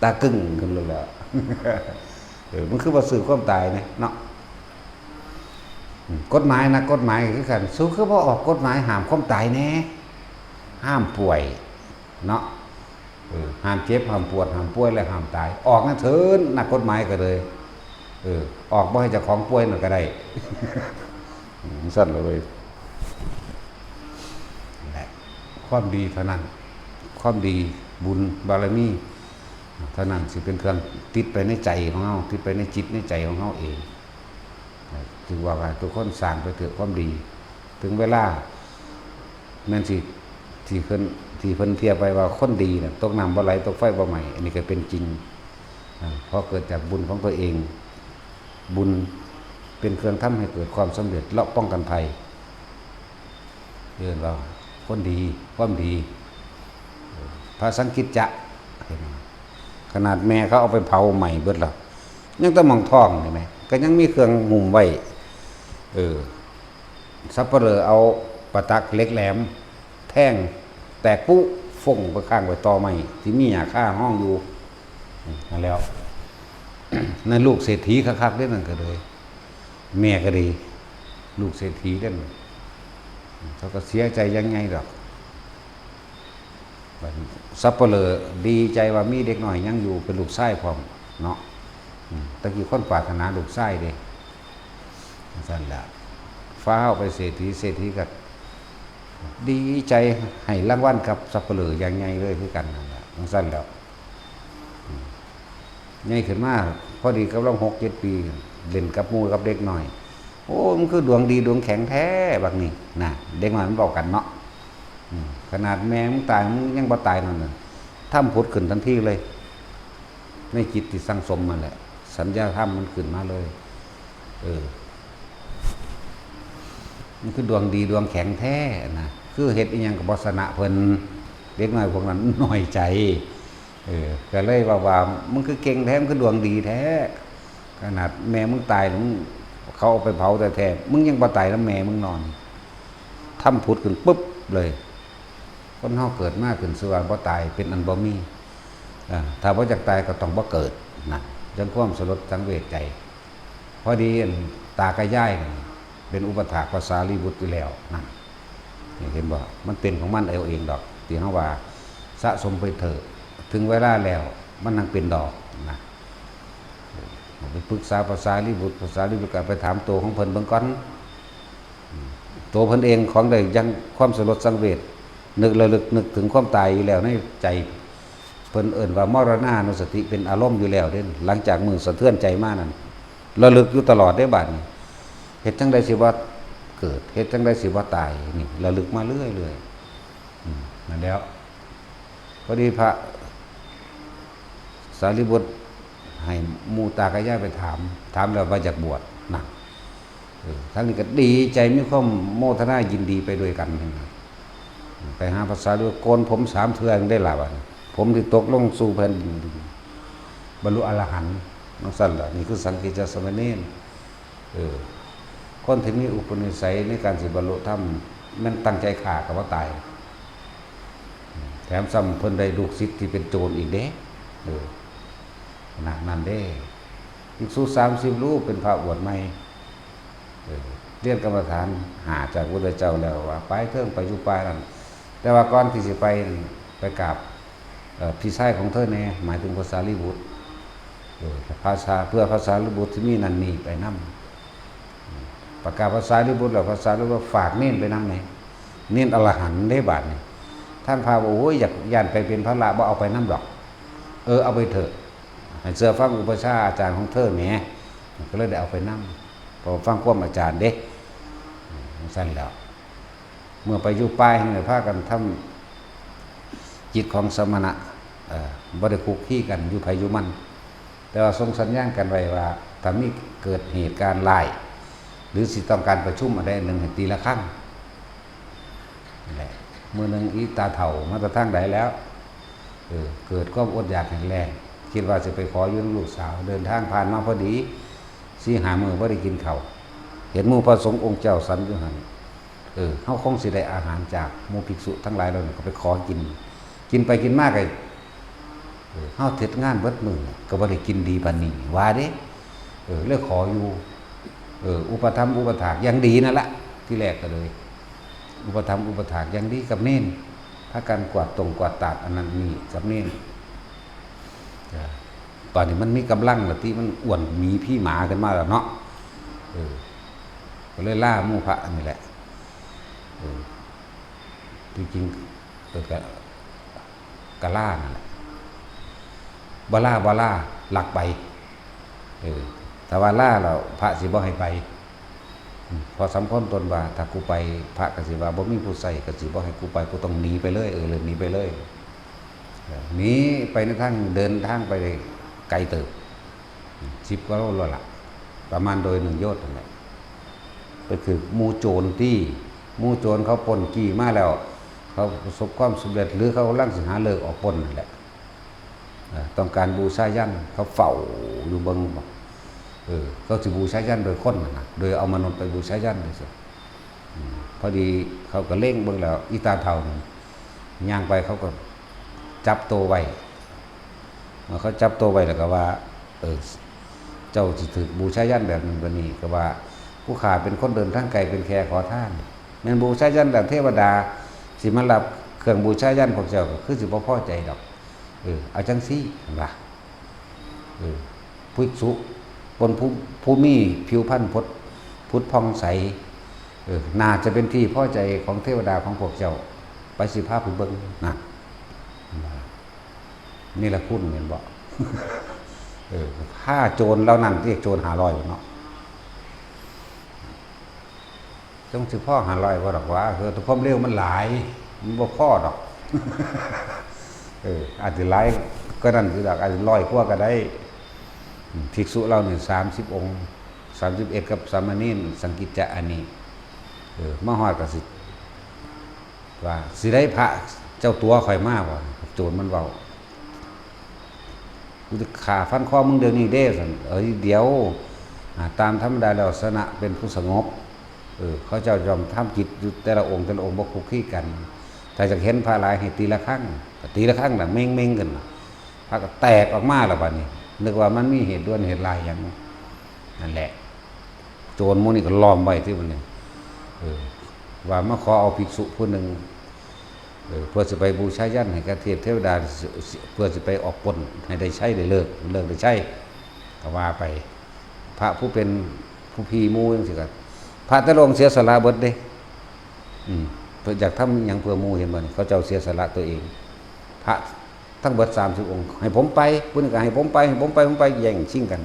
ตากึ่งขึ้นเลยแล้วมันคือว่าซื้อความตายเนี่ยเนาะกฎหมายนะกฎหมายคือกันสู้คือบ่ออกกฎหมายห้ามความตายแน่ห้ามป่วยเนาะห้ามเจ็บห้ามปวดห้ามป่วยและห้ามตายออกนั่นเถินนักกฎหมายก็เลยออกบ่ให้เจ้าของป่วยนั่นก็ได้สั่นเลยความดีเท่านั้นความดีบุญบารมีเท่านั้นสิเป็นเครื่องติดไปในใจของเฮาติดไปในจิตในใจของเฮาเองถือว่าทุกคนสร้างไปเถอะความดีถึงเวลาแม่นสิที่เพิ่นเทียบไปว่าคนดีน่ะตกน้ำบ่ไหลตกไฟบ่ไหม้อันนี้ก็เป็นจริงเพราะเกิดจากบุญของตัวเองบุญเป็นเครื่องทำให้เกิดความสำเร็จและป้องกันภัยเรียนว่าคนดีความดีพระสังกิจจะขนาดแม่เขาเอาไปเผาใหม่เบิดแล้วยังต้องมองท่องเห็นไหมก็ยังมีเครื่องงุ่มไว้ซับเปลือเอาปะตักเล็กแหลมแท่งแตกปุ๊ฟงไปข้างไว้ต่อใหม่ที่มีหยาค่าห้องอยู่นั่นแล้วนั่นลูกเศรษฐีคักๆได้นั่นก็เลยแม่ก็ดีลูกเศรษฐีได้เขาก็เสียใจยังไงหรอกซับเปลือดีใจว่ามีเด็กหน่อยยังอยู่เป็นลูกไส้พร้อมเนาะตะกี้คนปรารถนาลูกไส้เด้สั่นละฟ้าเอาไปเศรษฐีก็ดีใจให้รางวัลกับซับเปลือยังไงเลยคือกันนั่นแหละสั่นแล้วไงขึ้นมาพอดีกับเรา6-7 ปีเล่นกับมูกับเด็กหน่อยโอ้มันคือดวงดีดวงแข็งแท้แบบนี้นะเด็กหน่อยมันบอกกันเนาะขนาดแม่มึงตายมึงยังบ่ตายนั่นน่ะถ้ำพุทธขึ้นทันทีเลยในจิตที่สังสมมันแหละสัญญาถ้ำมันขึ้นมาเลยมันคือดวงดีดวงแข็งแท้นะคือเฮ็ดอีหยังกับบ่ชนะเพิ่นเด็กน้อยพวกนั้นน้อยใจก็เลยว่ามึงคือเก่งแท้มึงคือดวงดีแท้ขนาดแม่มึงตายมึงเขาเอาไปเผาแต่แท้มึงยังบ่ตายแล้วแม่มึงนอนถ้ำพุทธขึ้นปุ๊บเลยคนเฮาเกิดมาขึ้นสวรรค์บ่ตายเป็นอันบ่มีถ้าบ่อยากตายก็ต้องบ่เกิดนะจังความสลดสังเวชใจพอดีตากระย่ายเป็นอุปถากภาษาลีบุตรอยู่แล้วนะเห็นบ่มันเป็นของมันเอาเองดอกที่เฮาว่าสะสมไปเถอะถึงเวลาแล้วมันนังเป็นดอกนะไปปรึกษาภาษาลีบุตรก็ไปถามตัวของเพิ่นเบิ่งก่อนตัวเพิ่นเองของได้ยังความสลดสังเวชนึกระลึกนึกถึงความตายอยู่แล้วในใจเพิ่นเอิ้นว่ามรณานุสติเป็นอารมณ์อยู่แล้วเด้หลังจากมือสะเทือนใจมานั่นระลึกอยู่ตลอดได้บัดนี้เฮ็ดจังได๋สิว่าเกิดเฮ็ดจังได๋สิว่าตายนี่ระลึกมาเรื่อยๆนั่นแล้วพอดีพระสารีบุตรให้มูตากะย่าไปถามแล้วว่าอยากบวชนะทั้งนี้ก็ดีใจมีความโมทนายินดีไปด้วยกันไปหาภาษาด้วยโกนผม3 เทื่อได้ล่ะบัดผมที่ตกลงสู่แผ่นดินบรรลุอรหันต์นั่นสั่นล่ะนี่คือสังกิจจสมณเณรคนที่มีอุปนิสัยในการสิบรรลุธรรมมันตั้งใจฆ่าก็บ่ตายแถมซ้ำเพิ่นได้ลูกศิษย์ที่เป็นโจรอีกเด้นั่นเด้ภิกษุ30 รูปเป็นพระบวชใหม่เรียนกรรมฐานหาจากพระพุทธเจ้าแล้วว่าไปเถิงไปอยู่ป่านั่นแต่ว่าก่อนที่สิไปกราบพี่ชายของเธอแน่หมายถึงภาษาลีบุตรภาษาเพื่อภาษาลีบุตรที่มีนั่นนี่ไปนำประกาศภาษาลีบุตรแล้วภาษาลีบุตรฝากเน้นไปนำไหนเน้นอรหันต์ได้บาดนี่ท่านพาบอกโอ้ยอยากย่านไปเป็นพระละบ่เอาไปนำดอกเอาไปเถอะให้เสื้อฟังอุปชาอาจารย์ของเธอแหมก็เลยได้เอาไปนำพอฟังความอาจารย์เด้สั้นแล้วเมื่อไปอยู่ป่าให้พากันทำจิตของสมณะบ่ได้คุกคีกันอยู่ไผอยู่มันแต่ว่าทรงสัญญากันไว้ว่าถ้ามีเกิดเหตุการณ์ร้าย หรือสิต้องการประชุมอะไรหนึ่งให้ตีละครั้งนั่นแหละมื้อนึงอีตาเฒ่ามาแตะทางใดแล้วเกิดความอดอยากแห้งแล้งคิดว่าจะไปขออยู่กับลูกสาวเดินทางผ่านมาพอดี4-5 มื้อบ่ได้กินข้าวเห็นหมู่พระสงฆ์องค์เจ้าสันอยู่หั่นเฮาคงสิได้อาหารจากหมู่ภิกษุทั้งหลายแล้วก็ไปขอกินไปกินมาก็เฮาเฮ็ดงานเบิดมื้อก็บ่ได้กินดีปานนี้ว่าเด้เลยขออยู่อุปถัมภ์อุปถากอย่างดีนั่นละที่แรกก็เลยอุปถัมภ์อุปถากอย่างดีกับเน้นถ้าการกวาดตรงกวาดตาดอันนั้นมีกับเน้นตอนนี้มันมีกำลังแล้วที่มันอ้วนมีพี่หมาขึ้นมาแล้วเนาะก็เลยล่าหมู่พระนี่แหละจริงๆกะล่านั่นแหละบ่ล่าหลักไปแต่ว่าล่าเราพระสิบ่ให้ไปพอสำคัญตนว่าถ้ากูไปพระก็สิว่าบ่มีผู้ใส่ก็สิบ่ให้กูไปกูต้องหนีไปเลยเลยหนีไปเลยหนีไปในทางเดินทางไปไกลเติบ10 กว่าโลแล้วล่ะประมาณโดย1 โยชน์นั่นแหละก็คือหมู่โจรที่หมู่โจรเขาปล้นกี่มาแล้วเขาประสบความสำเร็จหรือเขากำลังสิหาเลิกออกปล้นนั่นแหละต้องการบูชายัญเขาเฝ้าอยู่เบิ่งบอกเขาสิบูชายัญโดยคนนะโดยเอามนุษย์ไปบูชายัญเลยสิพอดีเขาก็เล่งเบิ่งแล้วอีตาเฒ่าย่างไปเขาก็จับตัวไว้เมื่อเขาจับตัวไว้แล้วก็ว่าเจ้าสิถูกบูชายัญแบบนั้นแบบนี้ก็ว่าผู้ขาเป็นคนเดินทางไกลเป็นแขกขอทานแม่นบูชายัญแบบเทวดาสิมารับเครื่องบูชายัญพวกเจ้าก็คือสิบ่พอใจดอกเอาจังซี่หั่นล่ะภิกษุคนผู้มีผิวพรรณพุทธพองใสน่าจะเป็นที่พอใจของเทวดาของพวกเจ้าไปสิพาผู้เบิ่งนะนี่ละคุณเห็นบ่ผ้าโจรแล้วนั่นเรียกโจร500เนาะจงสิพ่อ500บ่ดอกว่าแต่ความเร็วมันหลายมันบ่พอดอกอาจจะหลายก็นั่นคือดอกอาจจะ100 กว่าก็ได้ภิกษุเราเนี่ย30 องค์31กับสามเณรสังกิจจะอันนี้มาฮอดก็สิว่าสิได้พระเจ้าตัวข่อยมาบ่โจรมันเว้ากูจะฆ่าฟันคอมึงเดี๋ยวนี้เด้ซั่นเดี๋ยวตามธรรมดาแล้วสนะเป็นผู้สงบเขาเจ้ายอมทำกิจอยู่แต่ละองค์บ่คุกคีกันถ้าจะเห็นพระหลายให้ตีละครั้งน่ะเม่งๆกันพระก็แตกออกมาแล้วบัดนี้นึกว่ามันมีเหตุด่วนเหตุร้ายอย่างนั่นแหละโจรหมู่นี้ก็ล้อมไว้ที่มันนี่ว่ามาขอเอาภิกษุผู้หนึ่งเพื่อจะไปบูชายัญให้กับเทวดาเพื่อจะไปออกปล้นให้ได้ใช้ได้เลิกได้ใช้ก็ว่าไปพระผู้เป็นผู้พีหมู่จังซี่ก็พระแต่ละองค์เสียสละเบิดเด้เพื่ออยากทำหยังเพื่อหมู่เห็นบ่นี่เขาเจ้าเสียสละตัวเองพระทั้งเบิด30 องค์ให้ผมไปผู้นึงก็ให้ผมไปแย่งชิงกัน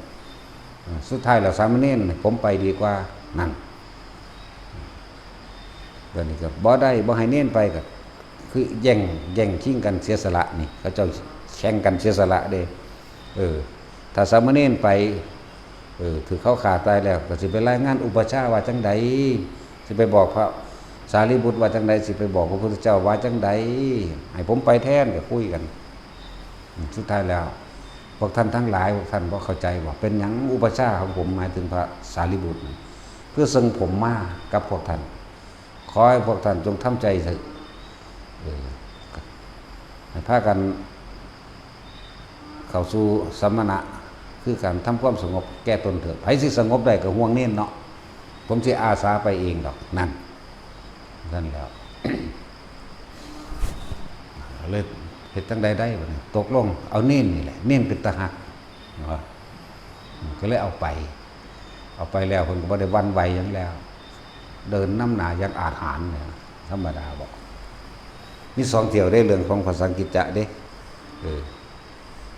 สุดท้ายแล้วสามเณรผมไปดีกว่านั่นเดี๋ยวนี้ก็บ่ได้บ่ให้เน้นไปก็คือแย่งชิงกันเสียสละนี่เขาเจ้าแข่งกันเสียสละเด้ถ้าสามเณรไปถือเขาขาตายแล้วก็สิไปรายงานอุปชฌาย์ว่าจังใดสิไปบอกพระสารีบุตรว่าจังใดสิไปบอกพระพุทธเจ้าว่าจังใดให้ผมไปแทนก็คุยกันสุดท้ายแล้วพวกท่านทั้งหลายพวกท่านบ่เข้าใจว่าเป็นหยังอุปชฌาย์ของผมหมายถึงพระสารีบุตรเพื่อซึ่งผมมากับพวกท่านขอให้พวกท่านจงทำใจเถิดให้พากันเข้าสู่สัมมณะคือการทำความสงบแก้ตนเถิดไผสิสงบได้ก็ห่วงเน้นเนาะผมสิอาสาไปเองดอกนั่นแล้ว เลยเฮ็ดจังใดได้บัดนี้ตกลงเอาเน้นนี่แหละเน้นเป็นตาหักก็เลยเอาไปแล้วเพิ่นก็บ่ได้วันไหวหยังแล้วเดินน้ำหน้าอย่างอาถรรพ์เนี่ยธรรมดาบอกมี2 เที่ยวได้เรื่องของพระสังกิจจะเด้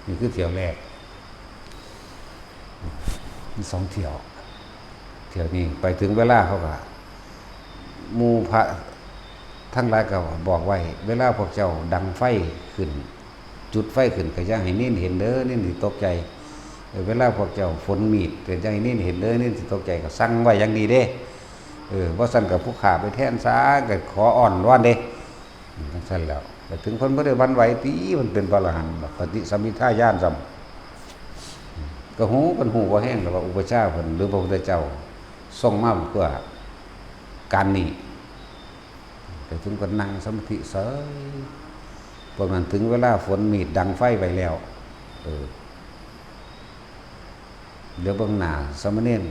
นี่คือเที่ยวแรกมี2 เที่ยวนี้ไปถึงเวลาเขาก็หมู่พระทั้งหลายก็บอกไว้เวลาพวกเจ้าดังไฟขึ้นจุดไฟขึ้นก็อย่าให้เน้นเห็นเด้อเน้นสิตกใจ เวลาพวกเจ้าฝนมีดเกิดใจนี่เห็นเลยนี่สิตกใจก็สั่งไว้อย่างดีเด้ว่าสั่นกับผู้ขาไปแทนซาก็ขออ่อนว่านเด้ทั้งสั่นแล้วแต่ถึงเพิ่นบ่ได้วันไหวตีมันเป็นพระอรหันต์ปฏิสัมภิทาญาณซ้ำก็หูเพิ่นหูบ่แห้งแล้วว่าอุปชฌาย์เพิ่นหรือพระพุทธเจ้าทรงมาเพื่อการนี้แต่ถึงก็นั่งสมาธิเสยพวกนั้นถึงเวลาฝนมีดดังไฟไปแล้วเดี๋ยวเบื้องหน้าสมณเณร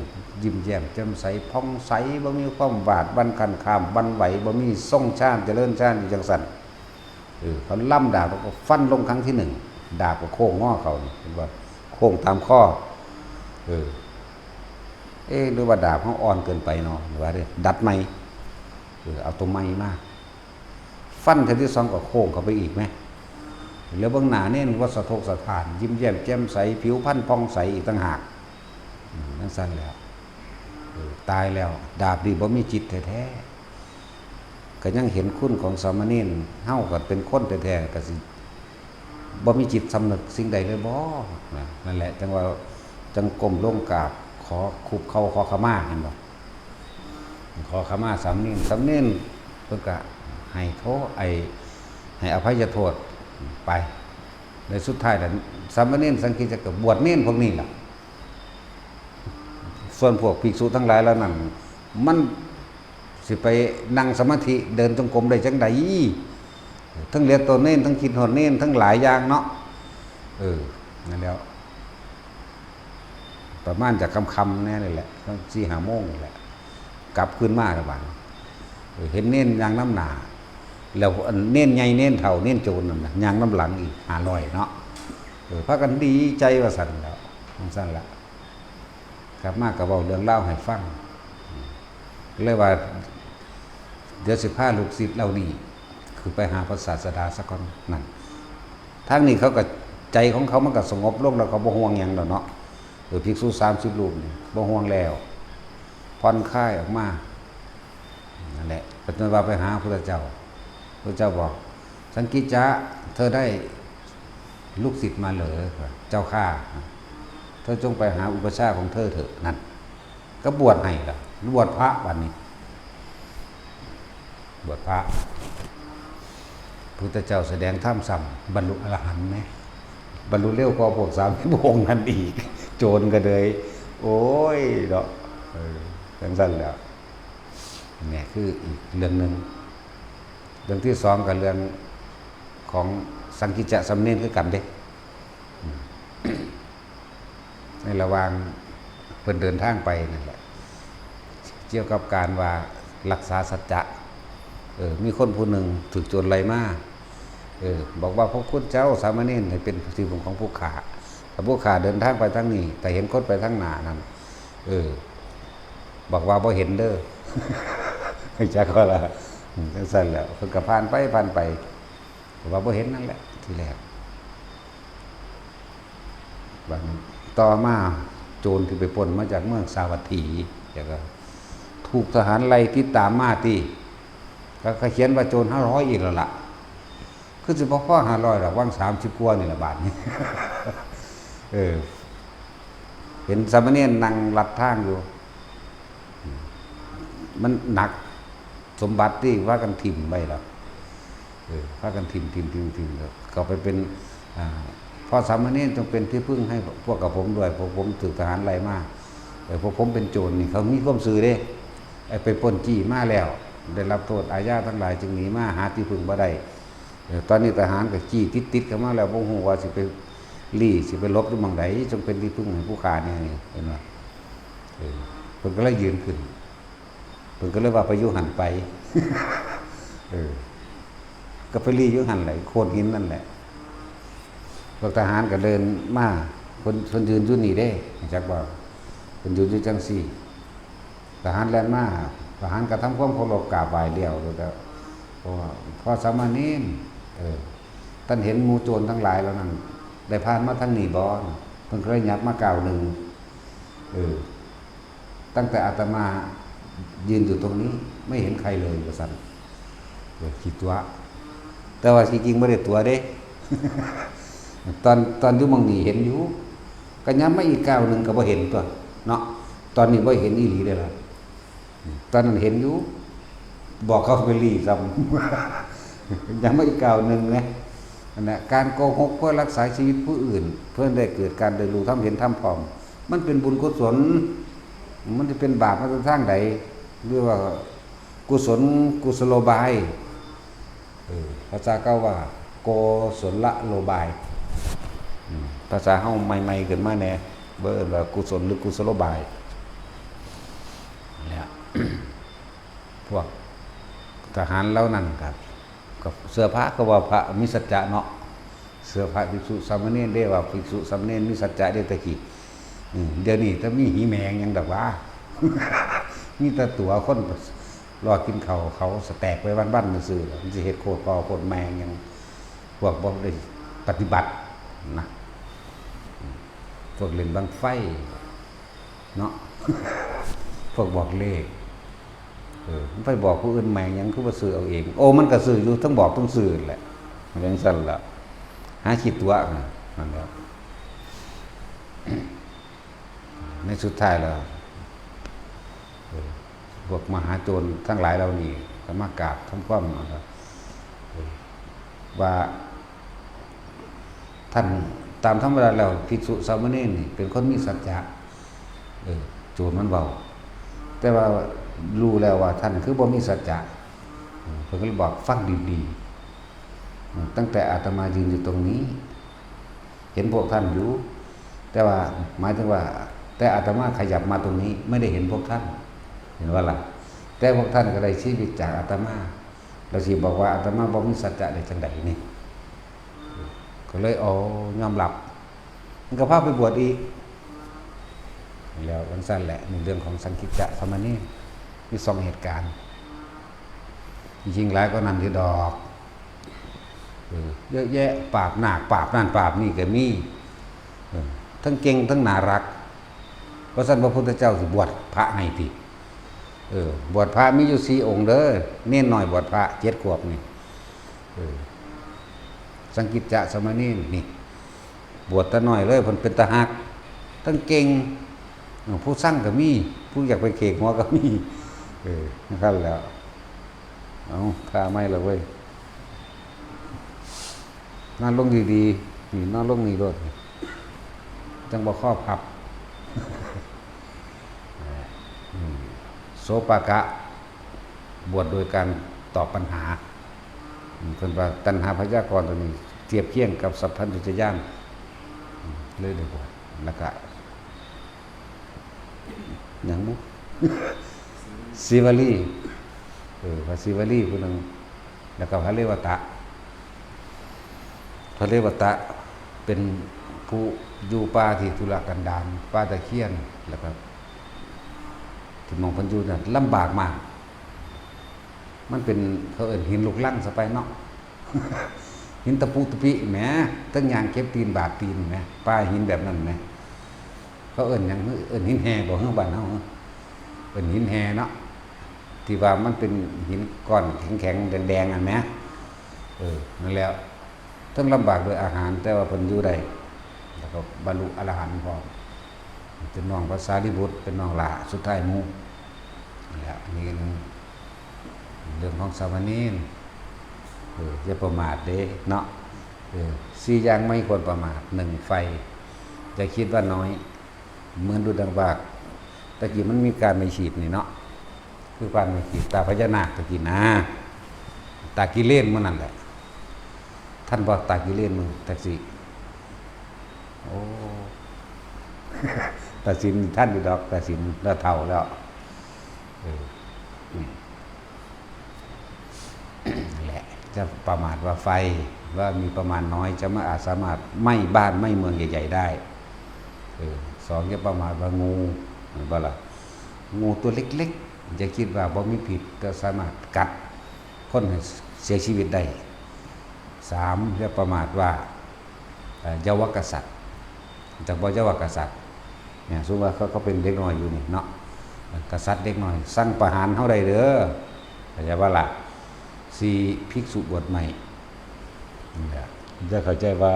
ยิ้มแย้มแจ่มใสผ่องใสบ่มีความหวาดบันคันข้ามบันไหวบ่มีส่งชาติเจริญชาติจังสันเขาล่ำดาบก็ฟันลงครั้งที่หนึ่งดาบก็โค้งง้อเขาเห็นว่าโค้งตามข้อหรือว่าดาบเขาอ่อนเกินไปเนาะหรือว่าดัดไม้เอาตัวไม้มาฟันครั้งที่สองก็โค้งเข้าไปอีกไหมแล้วเบื้องหน้าเนี่ยว่าสะทกสะท้านยิ้มแย้มแจ่มใสผิวพรรณผ่องใสอีกต่างหากนั่นสั้นแล้วตายแล้วดาบดีบ่มีจิตแท้ๆก็ยังเห็นคุณของสามเณรเฮาก็เป็นคนแท้ๆก็สิบ่มีจิตสำนึกสิ่งใดเลยบ่นั่นแหละจังว่าจังก้มลงกราบขอคุบเข้าขอขมาเห็นบ่ขอขมาสามเณรเพิ่นก็ให้โทษให้อภัยโทษไปในสุดท้ายแล้วสามเณรสังคีจะกับบวชเณรพวกนี้ล่ะส่วนพวกภิกษุทั้งหลายแล้วนั่นมันสิไปนั่งสมาธิเดินจงกรมได้จังใดทั้งเรียนตัวเณรทั้งคิดหดเณรทั้งหลายอย่างเนาะนั่นแล้วประมาณจากคำแน่เลยแหละตั้ง4-5 โมงนี่แหละกลับขึ้นมาแล้วบ้างเห็นเณรยางน้ำหนาแล้วเน้นใหญ่เน้นเท่าเน้นโจรนั่นนะยางน้ำหลังอีก500เนาะพากันดีใจว่าสั่นแล้วสั่นละกลับมากับเว้าเรื่องเล่าให้ฟังเลยว่าเดี๋ยวสิพาลูกศิษย์เรานี่คือไปหาพระศาสดาสักคนนั่นทางนี้เขาก็ใจของเขามันก็สงบลงแล้วเขาบ่ห่วงหยังแล้วเนาะภิกษุ30 รูปนี่บ่ห่วงแล้วผ่อนคลายออกมานั่นแหละปัจจุบันไปหาพระเจ้าพระเจ้าบอกสังกิจจะเธอได้ลูกศิษย์มาเหรอเจ้าข้าเธอจงไปหาอุปชฌาย์ของเธอเถอะนั่นก็บวชให้ล่ะบวชพระวันนี้บวชพระพุทธเจ้าแสดงธรรมซ้ำบรรลุอรหันต์ไหมบรรลุเร็วกว่าพวก30 โมงนั่นอีกโจรก็เลยโอ้ยเนาะจังซั่นแล้วเนี่ยคืออีกเรื่องนึงเรื่องที่สองกับเรื่องของสังกิจจะสำเนียงคือกันเด้ในระหว่างเพิ่นเดินทางไปนั่นแหละเกี่ยวกับการว่ารักษาสัจจะมีคนผู้หนึ่งถูกโจรไล่มาบอกว่าพระคุณเจ้าสามเณรให้เป็นที่พึ่งของผู้ขาแต่ผู้ขาเดินทางไปทางนี้แต่เห็นคนไปทางหน้านั่นบอกว่าบ่เห็นเด้อจักว่าล่ะจังซั่นแล้วเพิ่นก็ผ่านไปว่าบ่เห็นนั่นแหละทีแรกบัดนี้ต่อมาโจรที่ไปปล้นมาจากเมืองสาวัตถีแล้วก็ถูกทหารไล่ติดตามมาติก็เขียนว่าโจร500อีกแล้วล่ะคือสิบ่พอ500หรอกว่าง30 กว่านี่ล่ะบาดนี้เห็นสามเณรนั่งลัดทางอยู่มันหนักสมบัติที่ว่ากันถิ่มไว้แล้วว่ากันถิ่มก็ไปเป็นพอสามเณรจงเป็นที่พึ่งให้พวกกับผมด้วยพวกผมถูกทหารไล่มาพวกผมเป็นโจรนี่เขามีความซื่อเด้ไปปล้นจี้มาแล้วได้รับโทษอาญาทั้งหลายจึงหนีมาหาที่พึ่งบ่ได้ตอนนี้ทหารก็จี้ติดเข้ามาแล้วบ่ฮู้ว่าสิไปลี่สิไปลบหรือบังใดจงเป็นที่พึ่งให้ผู้ขาเนี่ยเห็นบ่เพิ่นก็เลยยืนขึ้นเพิ่นก็เลยว่าไปอยู่หันไปก็ไปลี่อยู่หันไหลโคนหินนั่นแหละพวกทหารก็เดินมาคนยืนอยู่นี่เด้จักว่าคนยืนอยู่จังซี่ทหารแล่นมาทหารก็ทำความเคารพกราบไหว้เลี้ยวแล้วพอสามเณรท่านเห็นหมู่โจรทั้งหลายแล้วนั่นได้ผ่านมาทางนี้บ่เพิ่นเคยยับมากล่าวหนึ่งตั้งแต่อาตมายืนอยู่ตรงนี้ไม่เห็นใครเลยว่าซั่นคิดตัวแต่ว่าจริงๆบ่ได้ตัวเด้ ตอนอยู่หม้องนี้เห็นอยู่ ก็ย้ำไม่อีกก้าวหนึ่งก็บ่เห็นตัวเนาะตอนนี้บ่เห็นอีหลีเลยล่ะตอนนั้นเห็นอยู่บอกเขาไปรีซ้ำยังไม่อีกก้าวหนึ่งนะนั่นแหละการโกหกเพื่อรักษาชีวิตผู้อื่น เพื่อได้เกิดการได้รู้ทำเห็นทำพร้อมมันเป็นบุญกุศลมันจะเป็นบาปมาทางใดหรือว่ากุศลกุศโลบายภาษาเก่าว่าโกศลโลบายภาษาเฮาใหม่ๆขึ้นมาแน่เบิ่งว่ากุศลหรือกุศโลบายเนี่ย พวกทหารเหล่านั้นครับกับเสื้อผ้าก็ว่าพระมีสัจจะเนาะเสื้อผ้าภิกษุสามเณรได้ว่าภิกษุสามเณรมีสัจจะได้ตะกี้เดี๋ยวนี้ถ้ามีหีแมงยังดอกว่า มีแต่ตัวคนรอกินเขาสแตกไว้บ้านๆซื่อๆมันสิเฮ็ดโคตรพอโคตรแมงยังพวกบ่ได้ปฏิบัตินะพวกเล่นบังไฟเนาะ พวกบอกเลขมันไปบอกผู้อื่นแมงยังคือว่าซื้อเอาเองโอ้มันก็ซื้ออยู่ทั้งบอกทั้งซื้อแหละมันยังสั่นละหาคิดตัวนั่นแหละ ในสุดท้ายแล้วพวกมหาโจรทั้งหลายเรานี่ก็มากราบทำความว่าท่านตามธรรมดาแล้วภิกษุสามเณรนี่เป็นคนมีสัจจะโจรมันเบาแต่ว่ารู้แล้วว่าท่านคือบ่มีสัจจะเพิ่นก็เลยบอกฟังดีๆตั้งแต่อาตมายืนอยู่ตรงนี้เห็นพวกท่านอยู่แต่ว่าหมายถึงว่าแต่อาตมาขยับมาตรงนี้ไม่ได้เห็นพวกท่านเห็นว่าล่ะแต่พวกท่านก็ได้ชีวิตจากอาตมาเราสิบอกว่าอาตมาบ่มีสัจจะได้จังได๋นี่ก็เลยยอมรับมันก็พาไปบวชอีกแล้วมันสั้นแหละในเรื่องของสังคิจจะธรรมนี่มี2เหตุการณ์จริงๆแล้วก็นั่นที่ดอกเยอะแยะปราบหนักปราบนั่นปราบนี่ก็มีทั้งเก่งทั้งน่ารักเพราะฉะนั้นพระพุทธเจ้าสิบวชพระให้ติบวชพระมีอยู่4องค์เด้อเน้นหน่อยบวชพระ7 ขวบนี่สังคิจจะสมณีนี่บวชตะหน่อยเลยเพิ่นเป็นตาฮักทั้งเก่งผู้สร้างก็มีผู้อยากไปเขกหัวก็มีนะครับแล้วเอาข้าไม่ละเว้ยนอนลงดีๆนี่นอนลงนี่รถจังบ่ข้อพับ โสปากะบวชโดยการตอบปัญหาคนว่าตัณหาพยากรณ์ตัวนี้เทียบเคียงกับสัพพัญญุตญาณเลยได้บวชแล้วก็อย่างมุ ศิวลีพระศิวลีผู้นึงแล้วก็พระเรวตะเป็นผู้อยู่ป่าที่ทุรกันดารป่าตะเคียนแล้วก็ที่มองพันอยู่เนี่ยลำบากมากมันเป็นเขาเอิ้นหินลูกลังสไปเนาะ หินตะปูตะปิแหมตั้งยางเก็บตีนบาดตีนแหมป้ายหินแบบนั้นแหมเขาเอิ้นหยังเอิ้นหินแห่บ่เฮาบ้านเฮาเอิ้นหินแห่เนาะที่ว่ามันเป็นหินก้อนแข็งๆแดงๆอันแหมนั่นแล้วทั้งลำบากโดยอาหารแต่ว่าเพิ่นอยู่ได้แล้วก็บรรลุอรหันต์พร้อมเป็นน้องพระสารีบุตรเป็นน้องหลาสุดท้ายหมู่แล้วนี่เรื่องของสามเณรอย่าประมาทเด้เนาะ4อย่างไม่ควรประมาท1ไฟอย่าคิดว่าน้อยเหมือนดูดังบากตะกี้มันมีการไม่ฉีดนี่เนาะคือการไม่ฉีดตาพญานาคตะกี้นะตากิเลนมื้อนั่นแหละท่านบอกตากิเลนมึงแท็กซี่โอ้ ตัดสินท่านอยู่ดอกตัดสินแล้วเท่าแล้วแหละจะประมาทว่าไฟว่ามีประมาณน้อยจะไม่อาจสามารถไหม้บ้านไหม้เมืองใหญ่ๆได้2จะประมาทว่างูบ่ล่ะงูตัวเล็กๆจะคิดว่าบ่มีผิดก็สามารถกัดคนให้เสียชีวิตได้3จะประมาทว่าเยาวกษัตริย์จากบ่เยาวกษัตริย์เนี่ยสมมุติว่าเขาเป็นเด็กน้อยอยู่นี่เนาะกษัตริย์เด็กน้อยสั่งประหารเฮาได้เด้อเข้าใจบ่ล่ะ4ภิกษุบวชใหม่จะเข้าใจว่า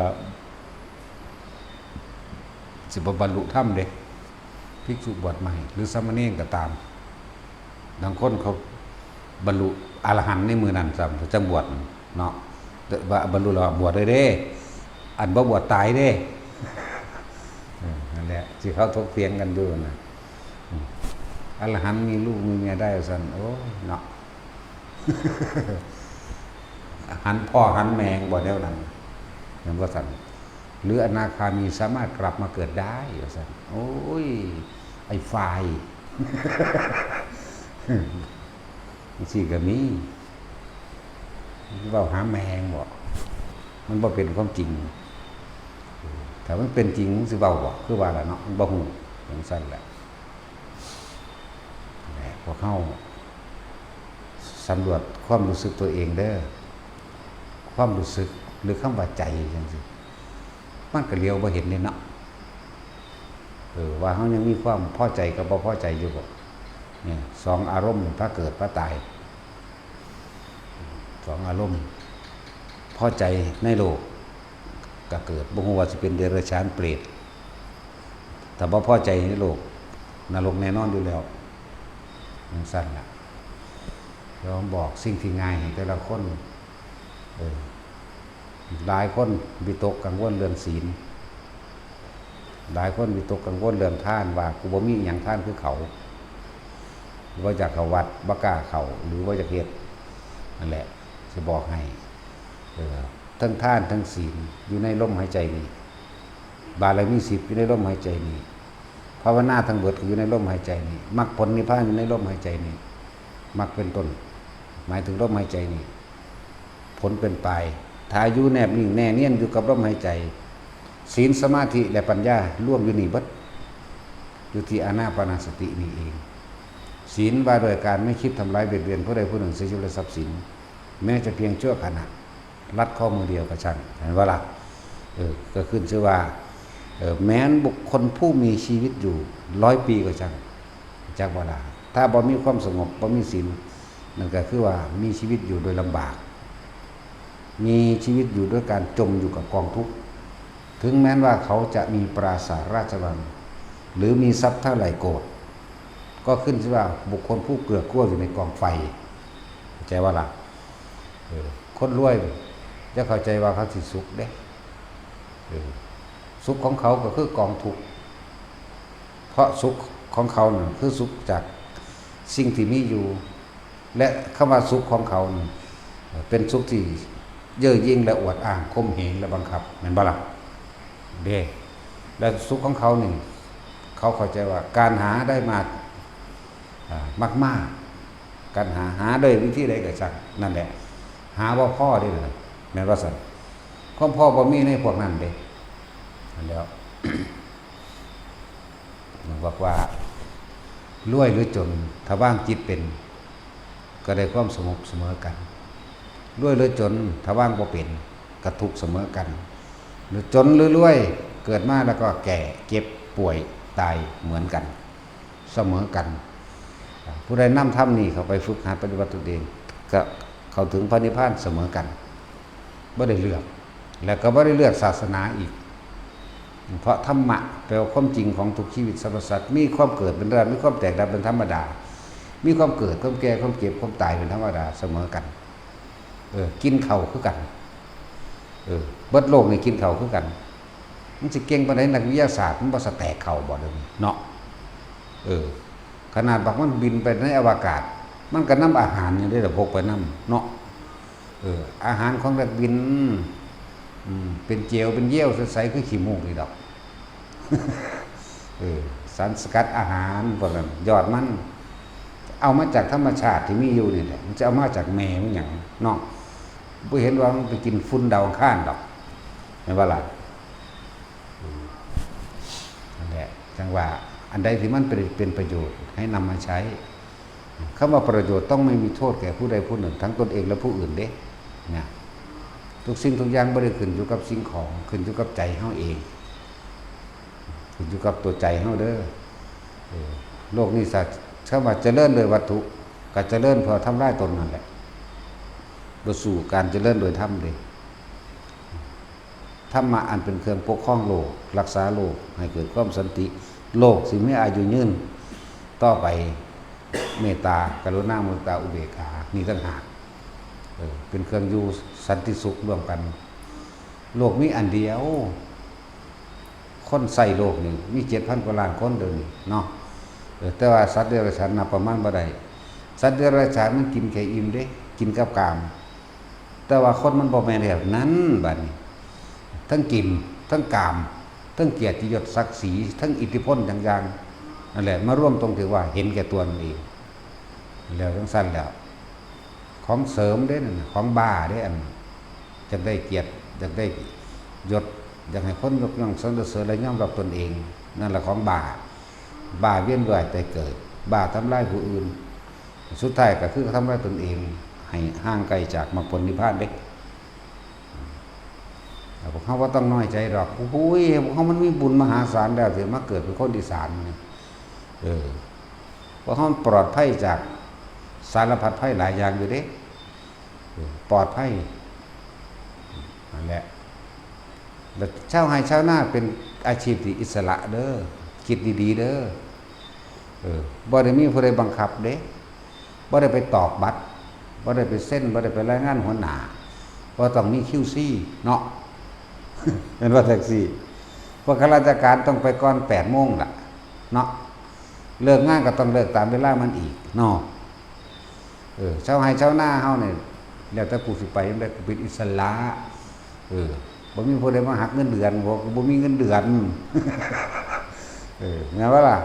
สิบบรรลุธรรมเด้ภิกษุบวชใหม่หรือสามเณรก็ตามบางคนเขาบรรลุอรหันต์ในมือนั้นซ้ำจังบวชเนาะว่าบรรลุแล้วบวชเลยเด้อันบ่บวชตายเด้นั่นแหละที่เขาถกเถียงกันอยู่นะอรหันต์มีลูกมีเมียได้สั่นโอ้ยเนาะหันพ่อหันแมงบ่แนวนั้นเห็นว่าสั่นหรืออนาคามีสามารถกลับมาเกิดได้สั่นโอ้ยไอ้ไฟสิก็มีเว้าหาแมงบ่มันบ่เป็นความจริงถ้ามันเป็นจริงสิเว้าบ่คือว่าล่ะเนาะมันบ่ฮู้จังซั่นแหละพวกเฮาสำรวจความรู้สึกตัวเองเด้อความรู้สึกหรือคำว่าใจจังซี่มันก็เลี้ยวบ่เห็นเลยเนาะว่าเฮายังมีความพอใจกับบ่พอใจอยู่บ่เนี่ยสองอารมณ์พระเกิดพระตายสองอารมณ์พอใจในโลกก็เกิดบ่ฮู้ว่าสิเป็นเดรัจฉานเปรตแต่บ่พอใจในโลกนรกแน่นอนอยู่แล้วมันสั้นล่ะยอมบอกสิ่งที่ง่ายให้แต่ละคนหลายคนวิตกกังวลเรื่องศีลหลายคนวิตกกังวลเรื่องทานว่ากูบ่มีหยังทานคือเขาว่าจากเขาวัดบ่กล้าเขาหรือว่าจากเฮ็ดนั่นแหละจะบอกให้ทั้งทานทั้งศีลอยู่ในลมหายใจนี้บารมี10อยู่ในลมหายใจนี้ภาวนาทั้งเบิดอยู่ในลมหายใจนี้มรรคผลนิพพานอยู่ในลมหายใจนี้มรรคเป็นต้นหมายถึงลมหายใจนี้ผลเป็นปลายถ้าอยู่แนบนิ่งแน่เนียนอยู่กับลมหายใจศีลสมาธิและปัญญาร่วมอยู่นี่เบิดอยู่ที่อานาปานสตินี่เองศีลว่าโดยการไม่คิดทำร้ายเบียดเบียนผู้ใดผู้หนึ่งเสียชีวิตและทรัพย์สินแม้จะเพียงชั่วขณะลัดข้อมือเดียวก็ช่างเห็นว่าล่ะก็ขึ้นชื่อว่าแม้นบุคคลผู้มีชีวิตอยู่100 ปีก็ช่างจากเวลาถ้าบ่มีความสงบบ่มีศีลนั่นก็คือว่ามีชีวิตอยู่โดยลำบากมีชีวิตอยู่ด้วยการจมอยู่กับกองทุกข์ถึงแม้ว่าเขาจะมีปราสาทราชวังหรือมีทรัพย์เท่าไหร่โกรธก็ขึ้นชื่อว่าบุคคลผู้เกลือกกลั้วอยู่ในกองไฟเข้าใจว่าล่ะคนรวยจะเข้าใจว่าเขาสิสุขเด้สุขของเขาก็คือกองทุกข์เพราะสุขของเขาเนี่ยคือสุขจากสิ่งที่มีอยู่และคำว่าสุขของเขาเป็นสุขที่เย่อหยิ่งและอวดอ้างข่มเหงและบังคับแม่นบ่ล่ะเด้และสุขของเขานี่เขาเข้าใจว่าการหาได้มากๆการหาด้วยวิธีใดก็ช่างนั่นแหละหาว่าพ่อได้เลยแม่นว่าซั่นความพ่อบ่มีในพวกนั้นเด้นั่นแล้ว บอกว่ารวยหรือจนถ้าว่างจิตเป็นก็ได้ความสงบเสมอกันรวยหรือจนถ้าว่างบ่เป็นก็ทุกข์เสมอกันหรือจนหรือรวยเกิดมาแล้วก็แก่เจ็บป่วยตายเหมือนกันเสมอกันผู้ใดนำธรรมนี่เข้าไปฝึกหัดปฏิบัติตัวเองก็เข้าถึงพระนิพพานเสมอกันบ่ได้เลือกแล้วก็บ่ได้เลือกศาสนาอีกเพราะธรรมะแปลว่าความจริงของทุกชีวิตสรรพสัตว์มีความเกิดเป็นเรื่องมีความแตกดับเป็นธรรมดามีความเกิดความแก่ความเจ็บความตายเป็นธรรมดาเสมอกันกินข้าวคือกันเบิดโลกนี่กินข้าวคือกันมันสิเก่งปานใดนักวิทยาศาสตร์มันบ่สแตกข้าวบ่เด้อเนาะขนาดบักมันบินไปในอวกาศมันก็นำอาหารอยู่ได้พกไปนำเนาะอาหารของนักบินเป็นเจลเป็นเยี่ยวใสๆคือขี้มูกนี่ดอกสารสกัดอาหารพวกนั้นยอดมันเอามาจากธรรมชาติที่มีอยู่นี่แหละมันจะเอามาจากแม่มันหยังเนาะบ่เห็นว่ามันไปกินฝุ่นดาวอังคารดอกแม่นว่าล่ะนั่นแหละจังว่าอันใดที่มันเป็นประโยชน์ให้นำมาใช้คำว่าประโยชน์ต้องไม่มีโทษแก่ผู้ใดผู้หนึ่งทั้งตนเองและผู้อื่นเด้เนี่ยทุกสิ่งทุกอย่างบ่ได้ขึ้นอยู่กับสิ่งของขึ้นอยู่กับใจเฮาเองขึ้นอยู่กับตัวใจเฮาเด้อโลกนี้สัตว์คำว่าเจริญโดยวัตถุก็เจริญเพื่อทำลายตนนั่นแหละบ่สู่การเจริญโดยธรรมเด้ ธรรมะอันเป็นเครื่องปกครองโลกรักษาโลกให้เกิดความสันติโลกสิมีอายุยืนต่อไปเมตตากรุณามุตตาอุเบกขานี่ต่างหากเป็นเครื่องอยู่สันติสุขร่วมกันโลกมีอันเดียวคนใส่โลกนี่มี7,000 กว่าล้านคนเดินเนาะแต่ว่าสัตว์เดรัจฉานนับประมาณบ่ได้สัตว์เดรัจฉานมันกินแค่อิ่มเด้กินกับกามแต่ว่าคนมันบ่แม่นแบบนั้นบัดนี้ทั้งกินทั้งกามทั้งเกียรติยศศักดิ์ศรีทั้งอิทธิพลอย่างๆนั่นแหละมาร่วมตรงที่ว่าเห็นแก่ตัวมันเองแล้วจังซั่นแล้วของเสริมเด้นั่นของบ้าเด้อันจะได้เกียรติจะได้ยศอยากให้คนยกย่องสรรเสริญและยอมรับตนเองนั่นแหละของบ้าเวียนว่ายแต่เกิดบ้าทำลายผู้อื่นสุดท้ายก็คือทำลายตนเองให้ห่างไกลจากมรรคผลนิพพานเด้พวกเขาว่าต้องน้อยใจหรอกโอ้ยพวกเขามันมีบุญมหาศาลแล้วถึงมาเกิดเป็นคนอีสานนี่เพราะเขาปลอดภัยจากสารพัดภัยหลายอย่างอยู่เด้ปลอดภัยนั่นแหละแต่ชาวไร่ชาวนาเป็นอาชีพที่อิสระเด้อคิดดีๆเด้อบ่ได้มีผู้ใดบังคับเด้บ่ได้ไปตอกบัตรบ่ได้ไปเซ็นบ่ได้ไปรายงานหัวหน้าบ่ต้องมี QC เนาะเป็นว่าแท็กซี่พวกข้าราชการต้องไปก่อน 8 โมงล่ะเนาะเลิกงานก็ต้องเลิกตามเวลามันอีกเนาะชาวไร่ชาวนาเฮาเนี่ยแล้วแต่ผู้สิไปได้เป็นอิสระบ่มีผู้ใดมาหักเงินเดือนบ่มีเงินเดือนแม่นว่าล่ะ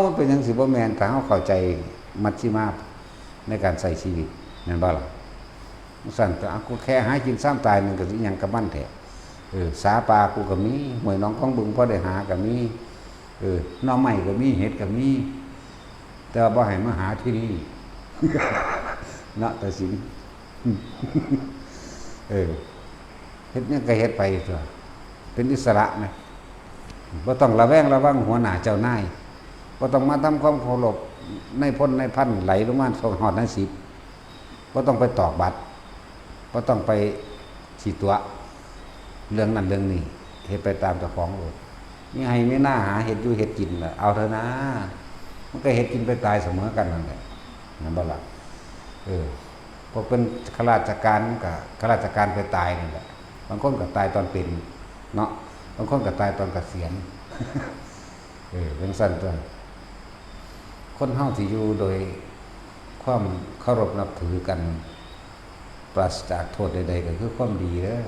มันเป็นจังสิบ่แม่นถ้าเฮาเข้าใจมัชฌิมาในการใช้ชีวิตแม่นบ่ล่ะสั่นแต่กูแค่หากินซ้ำตายนึงก็สิหยังกับมันแท้สาปลากูก็มีห้วยหนองของบึงพอได้หาก็มีหน่อไม้ก็มีเห็ดก็มีแต่ว่าบ่ให้มาหาที่นี่เนาะแต่สิเฮ็ดยังก็เฮ็ดไปเถอะเป็นอิสระนะบ่ต้องระแวงระวังหัวหน้าเจ้านายบ่ต้องมาทำความเคารพในพลในพันไหลลงมาฮอดใน10บ่ต้องไปตอกบัตรบ่ต้องไปฉีดตัวเรื่องนั้นเรื่องนี้เฮ็ดไปตามเจ้าของโลดมีให้ไม่น่าหาเฮ็ดอยู่เฮ็ดกินล่ะเอาเถอะนะมันก็เฮ็ดกินไปตายเสมอกันนั่นแหละนั่นบ่ล่ะพอเป็นข้าราชการก็ข้าราชการไปตายนั่นแหละบางคนก็ตายตอนเป็นเนาะบางคนก็ตายตอนเกษียณเป็นสั้นตัวคนเฮาที่อยู่โดยความเคารพนับถือกันปราศจากโทษใดๆก็คือความดีเด้อ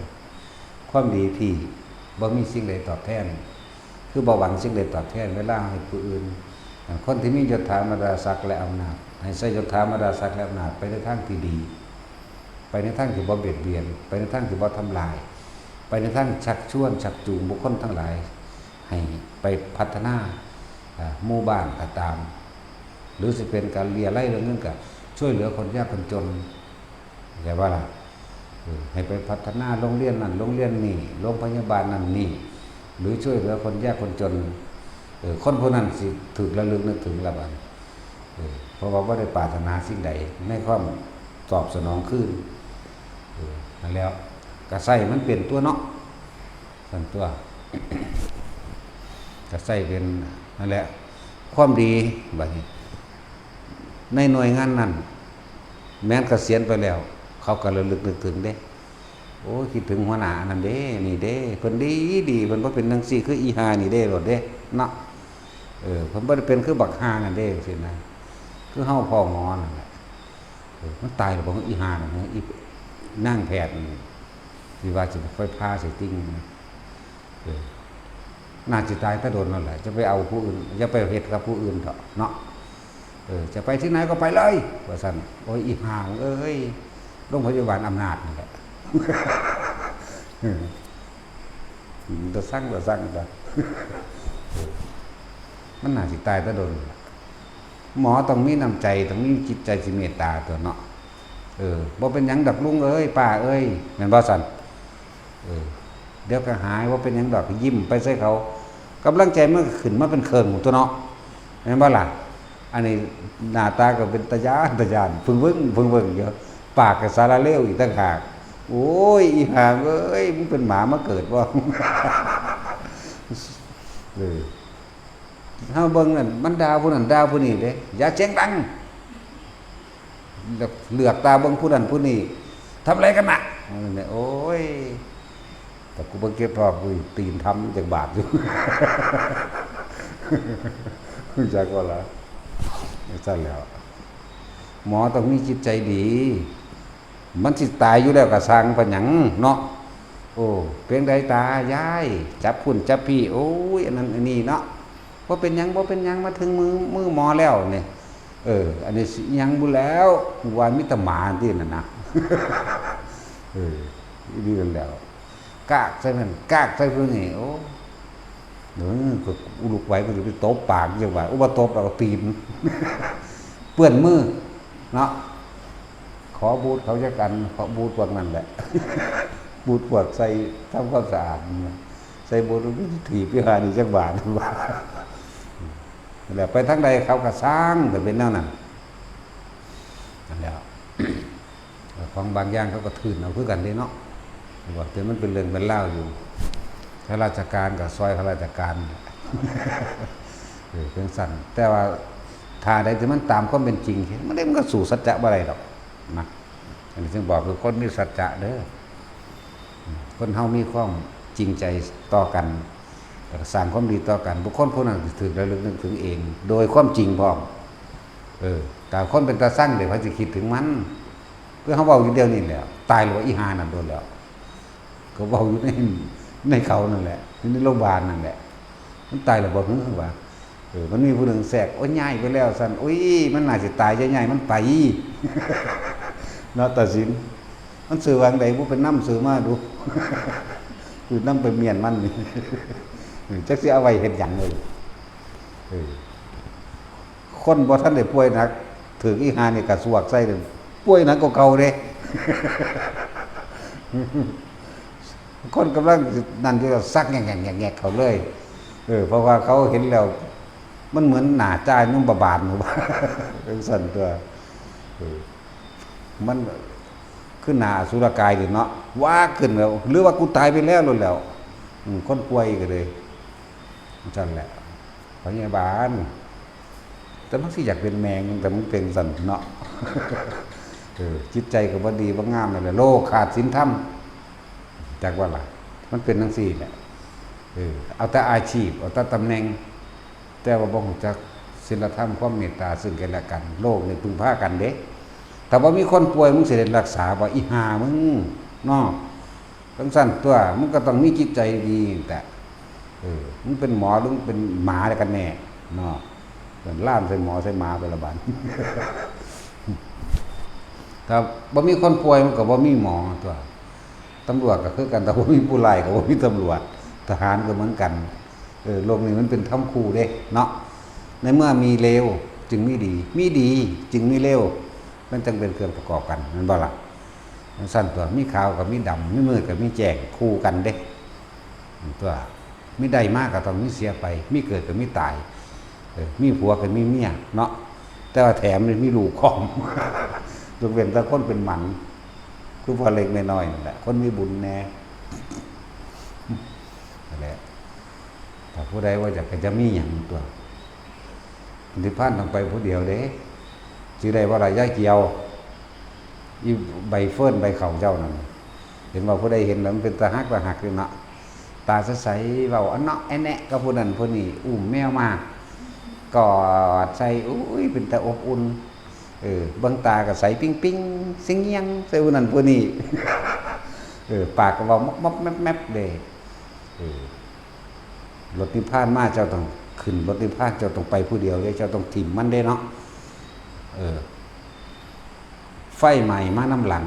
ความดีที่บ่มีสิ่งใดตอบแทนคือบ่หวังสิ่งใดตอบแทนเวลาให้ผู้อื่นคนที่มียศถาบรรดาศักดิ์และอำนาจให้ใช้ยศถาบรรดาศักดิ์และอำนาจไปในทางที่ดีไปในทางที่บ่เบียดเบียนไปในทางที่บ่ทำลายไปในทางชักชวนชักจูงบุคคลทั้งหลายให้ไปพัฒนาหมู่บ้านก็ตามหรือสิเป็นการเลียไล่เรื่องนึงก็ช่วยเหลือคนยากคนจนแต่ว่าล่ะให้ไปพัฒนาโรงเรียนนั่นโรงเรียนนี่โรงพยาบาลนั่นนี่หรือช่วยเหลือคนยากคนจนคนผู้นั้นสิถูกระลึกนึกถึงละบัดเพราะว่าบ่ได้ปรารถนาสิ่งใดในความตอบสนองคืนนั่นแล้วก็ใส่มันเป็นตัวเนาะสั่นตัวก็ใส่เป็นนั่นแหละความดีบัดนี้ในหน่วยงานนั้นแม้นเกษียณไปแล้วเขาก็ระลึกนึกถึงเด้โอ้คิดถึงหัวหน้านั่นเด้นี่เด้เพิ่นดีเพิ่นบ่เป็นจังซี่คืออีหานี่เด้โลดเด้เนาะเพิ่นบ่ได้เป็นคือบักหานั่นเด้สินะคือเฮาพ่อหมอนั่นแหละมันตายแล้วบ่อีหานั่นอีนางแพทย์ที่ว่าสิค่อยพาสิติ้งน่าสิตายถ้าโดนนั่นแหละจะไปเอาผู้อื่นอย่าไปเฮ็ดกับผู้อื่นเถอะเนาะจะไปที่ไหนก็ไปเลยว่าซั่นโอ้ยอีห่าเอ้ยโรงพยาบาลอำนาจนี่แหละจะสร้างบ่มันน่าสิตายถ้าโดนหมอต้องมีน้ำใจต้องมีจิตใจสิเมตตาตัวเนาะบ่เป็นหยังดอกลุงเอ้ยป้าเอ้ยแม่นบ่ซั่นเดี๋ยวก็หายว่าเป็นหยังดอกยิ้มไปใส่เขากำลังใจมันขึ้นมาเป็นเคิงตัวเนาะแม่นบ่ล่ะอันนี้หน้าตาก็เป็นตะยานพึงเบิ่งเยอะปากก็สารเลวอีกต่างหาก โอ้ยอีห่าเอ้ยมึงเป็นหมามาเกิดบ่เออเฮาเบิ่งนั่นมันด่าผู้นั้นด่าผู้นี้เด้อย่าเสียงดังเหลือกตาเบิ่งผู้นั้นผู้นี้ทำอะไรกันน่ะโอ้ยแต่กูบ่เก็บพอกูตีนทำจักบาทอยู่จักว่าล่ะไม่ใช่แล้วหมอต้องมีจิตใจดีมันสิตายอยู่แล้วก็สร้างปัญญังเนาะโอ้เพียงใดตายายจับคุณจับพี่โอ้ยอันนั้นอันนี้เนาะบ่เป็นหยังบ่เป็นหยังมาถึงมือหมอแล้วเนี่ยอันนี้สิหยังบ่แล้วว่ามีแต่หมาที่นั่นน่ะดีกันแล้วกากใส่มันกากใส่ผู้นี้โอ้เดี๋ยวก็ลูกไว้ก็สิไปตบปากจังว่าอุบ่ตบแล้วก็ตีนเปื้อนมือเนาะขอบูทเขาจะกันขอบูทพวกนั้นแหละบูทพวกใส่ทำความสะอาดใส่บูทถีบพิหานี่จักบาทว่าแล้วไปทั้งใดเขาก็สร้างแต่เป็นแนวนั้นนั่นแหละของบางอย่างเขาก็ทื่นเอาคือกันเด้เนาะว่าแต่มันเป็นเรื่องเป็นเล่าอยู่ข้าราชการกับซอยข้าราชการเป็นสั่นแต่ว่าถ้าใดที่มันตามความเป็นจริงมันก็สู่สัจจะบ่ได้ดอกนะอันนี้จึงบอกคือคนมีสัจจะเด้อคนเฮามีความจริงใจต่อกันสร้างความดีต่อกันบุคคลผู้นั้นถึงระลึกนึกถึงเองโดยความจริงพร้อมแต่คนเป็นตาสร้างเดี๋ยวเขาจะคิดถึงมันเพื่อเขาเว้าอยู่เดียวนี่แหละตายหรือว่าอีหานั่นโดนแล้วก็เว้าอยู่ในเขานั่นแหละในโรงพยาบาลนั่นแหละมันตายหรือบ่ฮึว่ามันมีผู้หนึ่งแสกโอ้ยง่ายไปแล้วสั่นโอ้ยมันน่าจะตายใหญ่ๆมันไปเนาะตัดสินมันสื่อวางใดผู้เป็นน้ำสื่อมาดูคือน้ำไปเมียนมันนี่จักสิเอาไว้เห็นหยังเลยคนบ่ท่านได้ป่วยหนักถืออีหานี่กระสวกใส่เลยป่วยหนักกว่าเก่าเด้คนกำลังนั่นที่เราซักแงกเขาเลยเพราะว่าเขาเห็นแล้วมันเหมือนหนาจ่ายนุ่มบาบหรือว่าเป็นสั่นตัวมันขึ้นหนาสุรกายดิเนาะว่าขึ้นแล้วหรือว่ากูตายไปแล้วแล้วคนป่วยก็เลยสั่นแหละพยาบาลแต่มันสิอยากเป็นแมงแต่มันเป็นสั่นเนาะจิตใจก็บ่ดีบ่งามนั่นแหละโลกขาดศีลธรรมจากว่าล่ะมันเป็นทั้งสี่แหละเอาแต่อาชีพเอาแต่ตำแหน่งแต่ว่าบ่ฮู้จักศีลธรรมความเมตตาซึ่งกันและกันโลกนี่พึ่งพากันเด้แต่ว่ามีคนป่วยมึงสิได้รักษาบ่อีห่ามึงเนาะทั้งสั้นตัวมึงก็ต้องมีจิตใจดีแต่มึงเป็นหมอหรือมึงเป็นหมากันแน่เนาะเป็นล่ามใส่หมอใส่หมาไปละบาดถ้าบ่มีคนป่วยมันก็บ่มีหมอตัวตำรวจก็คือกันแต่บ่มีผู้ร้ายก็บ่มีตำรวจทหารก็เหมือนกันโลกนี้มันเป็นถ้ำคู่เด้เนาะในเมื่อมีเลวจึงมีดีมีดีจึงมีเลวมันจึงเป็นเครื่องประกอบกันนั่นบ่ล่ะมันสั้นตัวมีขาวกับมีดำมีมืดกับมีแจ้งคู่กันเด้ตัวมีได้มากก็ต้องมีเสียไปมีเกิดกับมีตายมีผัวกับมีเมียเนาะแต่ว่าแถมมีลูกของยกเว้นแต่คนเป็นหมันคือพอเล็กน้อยนั่นแหละคนมีบุญแน่นั่นแหละถ้าผู้ใดว่าจะมีอย่างตัวนิพพานต้องไปผู้เดียวเด้สิได้ว่าอะไรย่าเกี่ยวอีใบเฟิร์นใบเข่าเจ้านั่นเห็นว่าผู้ใดเห็นแล้วมันเป็นตาหักเลยเนาะตาใสๆเว้าอันเนาะไอ้แนะก็ผู้นั้นผู้นี้อุ้มแมวมากอดใส่อุ้ยเป็นตาอบอุ่นเบิ่งตาก็ใสปิ้งๆสิงเงียงใส่ผู้นั้นผู้นี้ปากก็เว้ามอกๆแมบๆเด้รถนิพพานมาเจ้าต้องขึ้นรถนิพพานเจ้าต้องไปผู้เดียวเลยเจ้าต้องถิ่มมันได้เนาะไฟใหม่มาน้ำหลัง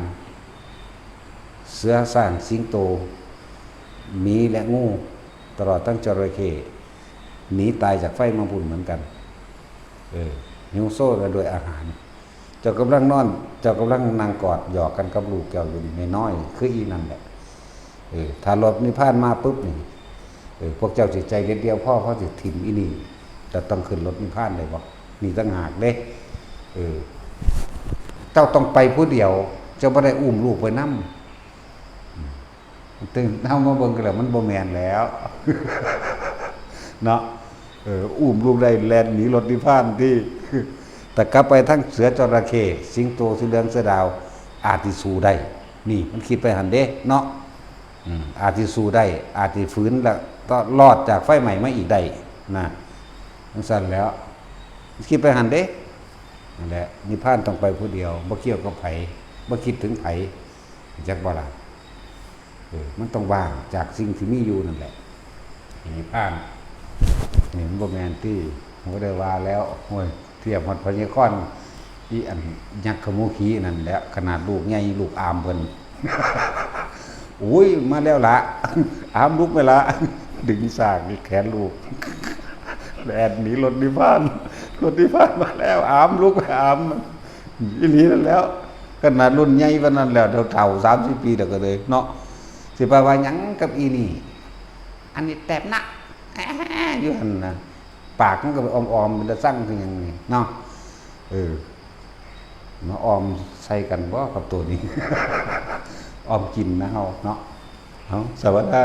เสือสร้างสิงโตหมีและงูตลอดทั้งจระเข้หนีตายจากไฟมาบุญเหมือนกันหิวโซ่กันโดยอาหารเจ้ากำลังนอนเจ้ากำลังนั่งกอดหยอกกันกับลูกแก้วอยู่ในน้อยคืออีนั่นแหละถ้ารถนิพพานมาปุ๊บนี่พวกเจ้าจิตใจเดียวพ่อเขาจะถิ่มอีนี่จะต้องขึ้นรถนิพพานเลยบอกนี่ตั้งหากเด้เจ้าต้องไปผู้เดียวเจ้าไม่ได้อุ้มลูกไปนำ ตึงเฮามาเบิ่งกันแล้วมันบ่แม่นแล้ว เนาะอุ้มลูกได้แล่นหนีรถนิพพานที่ แต่กลับไปทั้งเสือจระเข้สิงโตสีเหลืองเสือดาวอาจสิสู้ได้นี่มันคิดไปหั่นเด้เนาะอาจสิสู้ได้อาจสิฝืนแล้วก็รอดจากไฟใหม่มาอีกได้นะจังซั่นแล้วคิดไปหั่นเด้นั่นแหละนิพพานต้องไปผู้เดียวบ่เกี่ยวกับไผบ่คิดถึงไผจักบ่ล่ะมันต้องว่างจากสิ่งที่มีอยู่นั่นแหละนิพพานนี่มันบ่แม่นที่ผมก็ได้ว่าแล้วโอ้ยเทียบฮอดพญาคอนอีอันยักษ์ขมูขีนั่นแหละขนาดลูกใหญ่ลูกอามเพิ่น อุ้ยมาแล้วละ อามลุกไปละ ดึงสากแขนลูก แลนหนีรถนิพพานมาแล้วอามลุกไปอามอีหลีนั่นแล้วขนาดรุ่นใหญ่ปานนั้นแล้วเฒ่า30 ปีแล้วก็เลยเนาะสิไปว่าหยังกับอีนี่อันนี้แตบหนักอยู่หั่นน่ะปากมันก็ออมๆมันจะสั่งคือหยังนี่เนาะมาออมใส่กันบ่กับตัวนี้ ออมกินนะเฮาเนาะเอาสวัสดี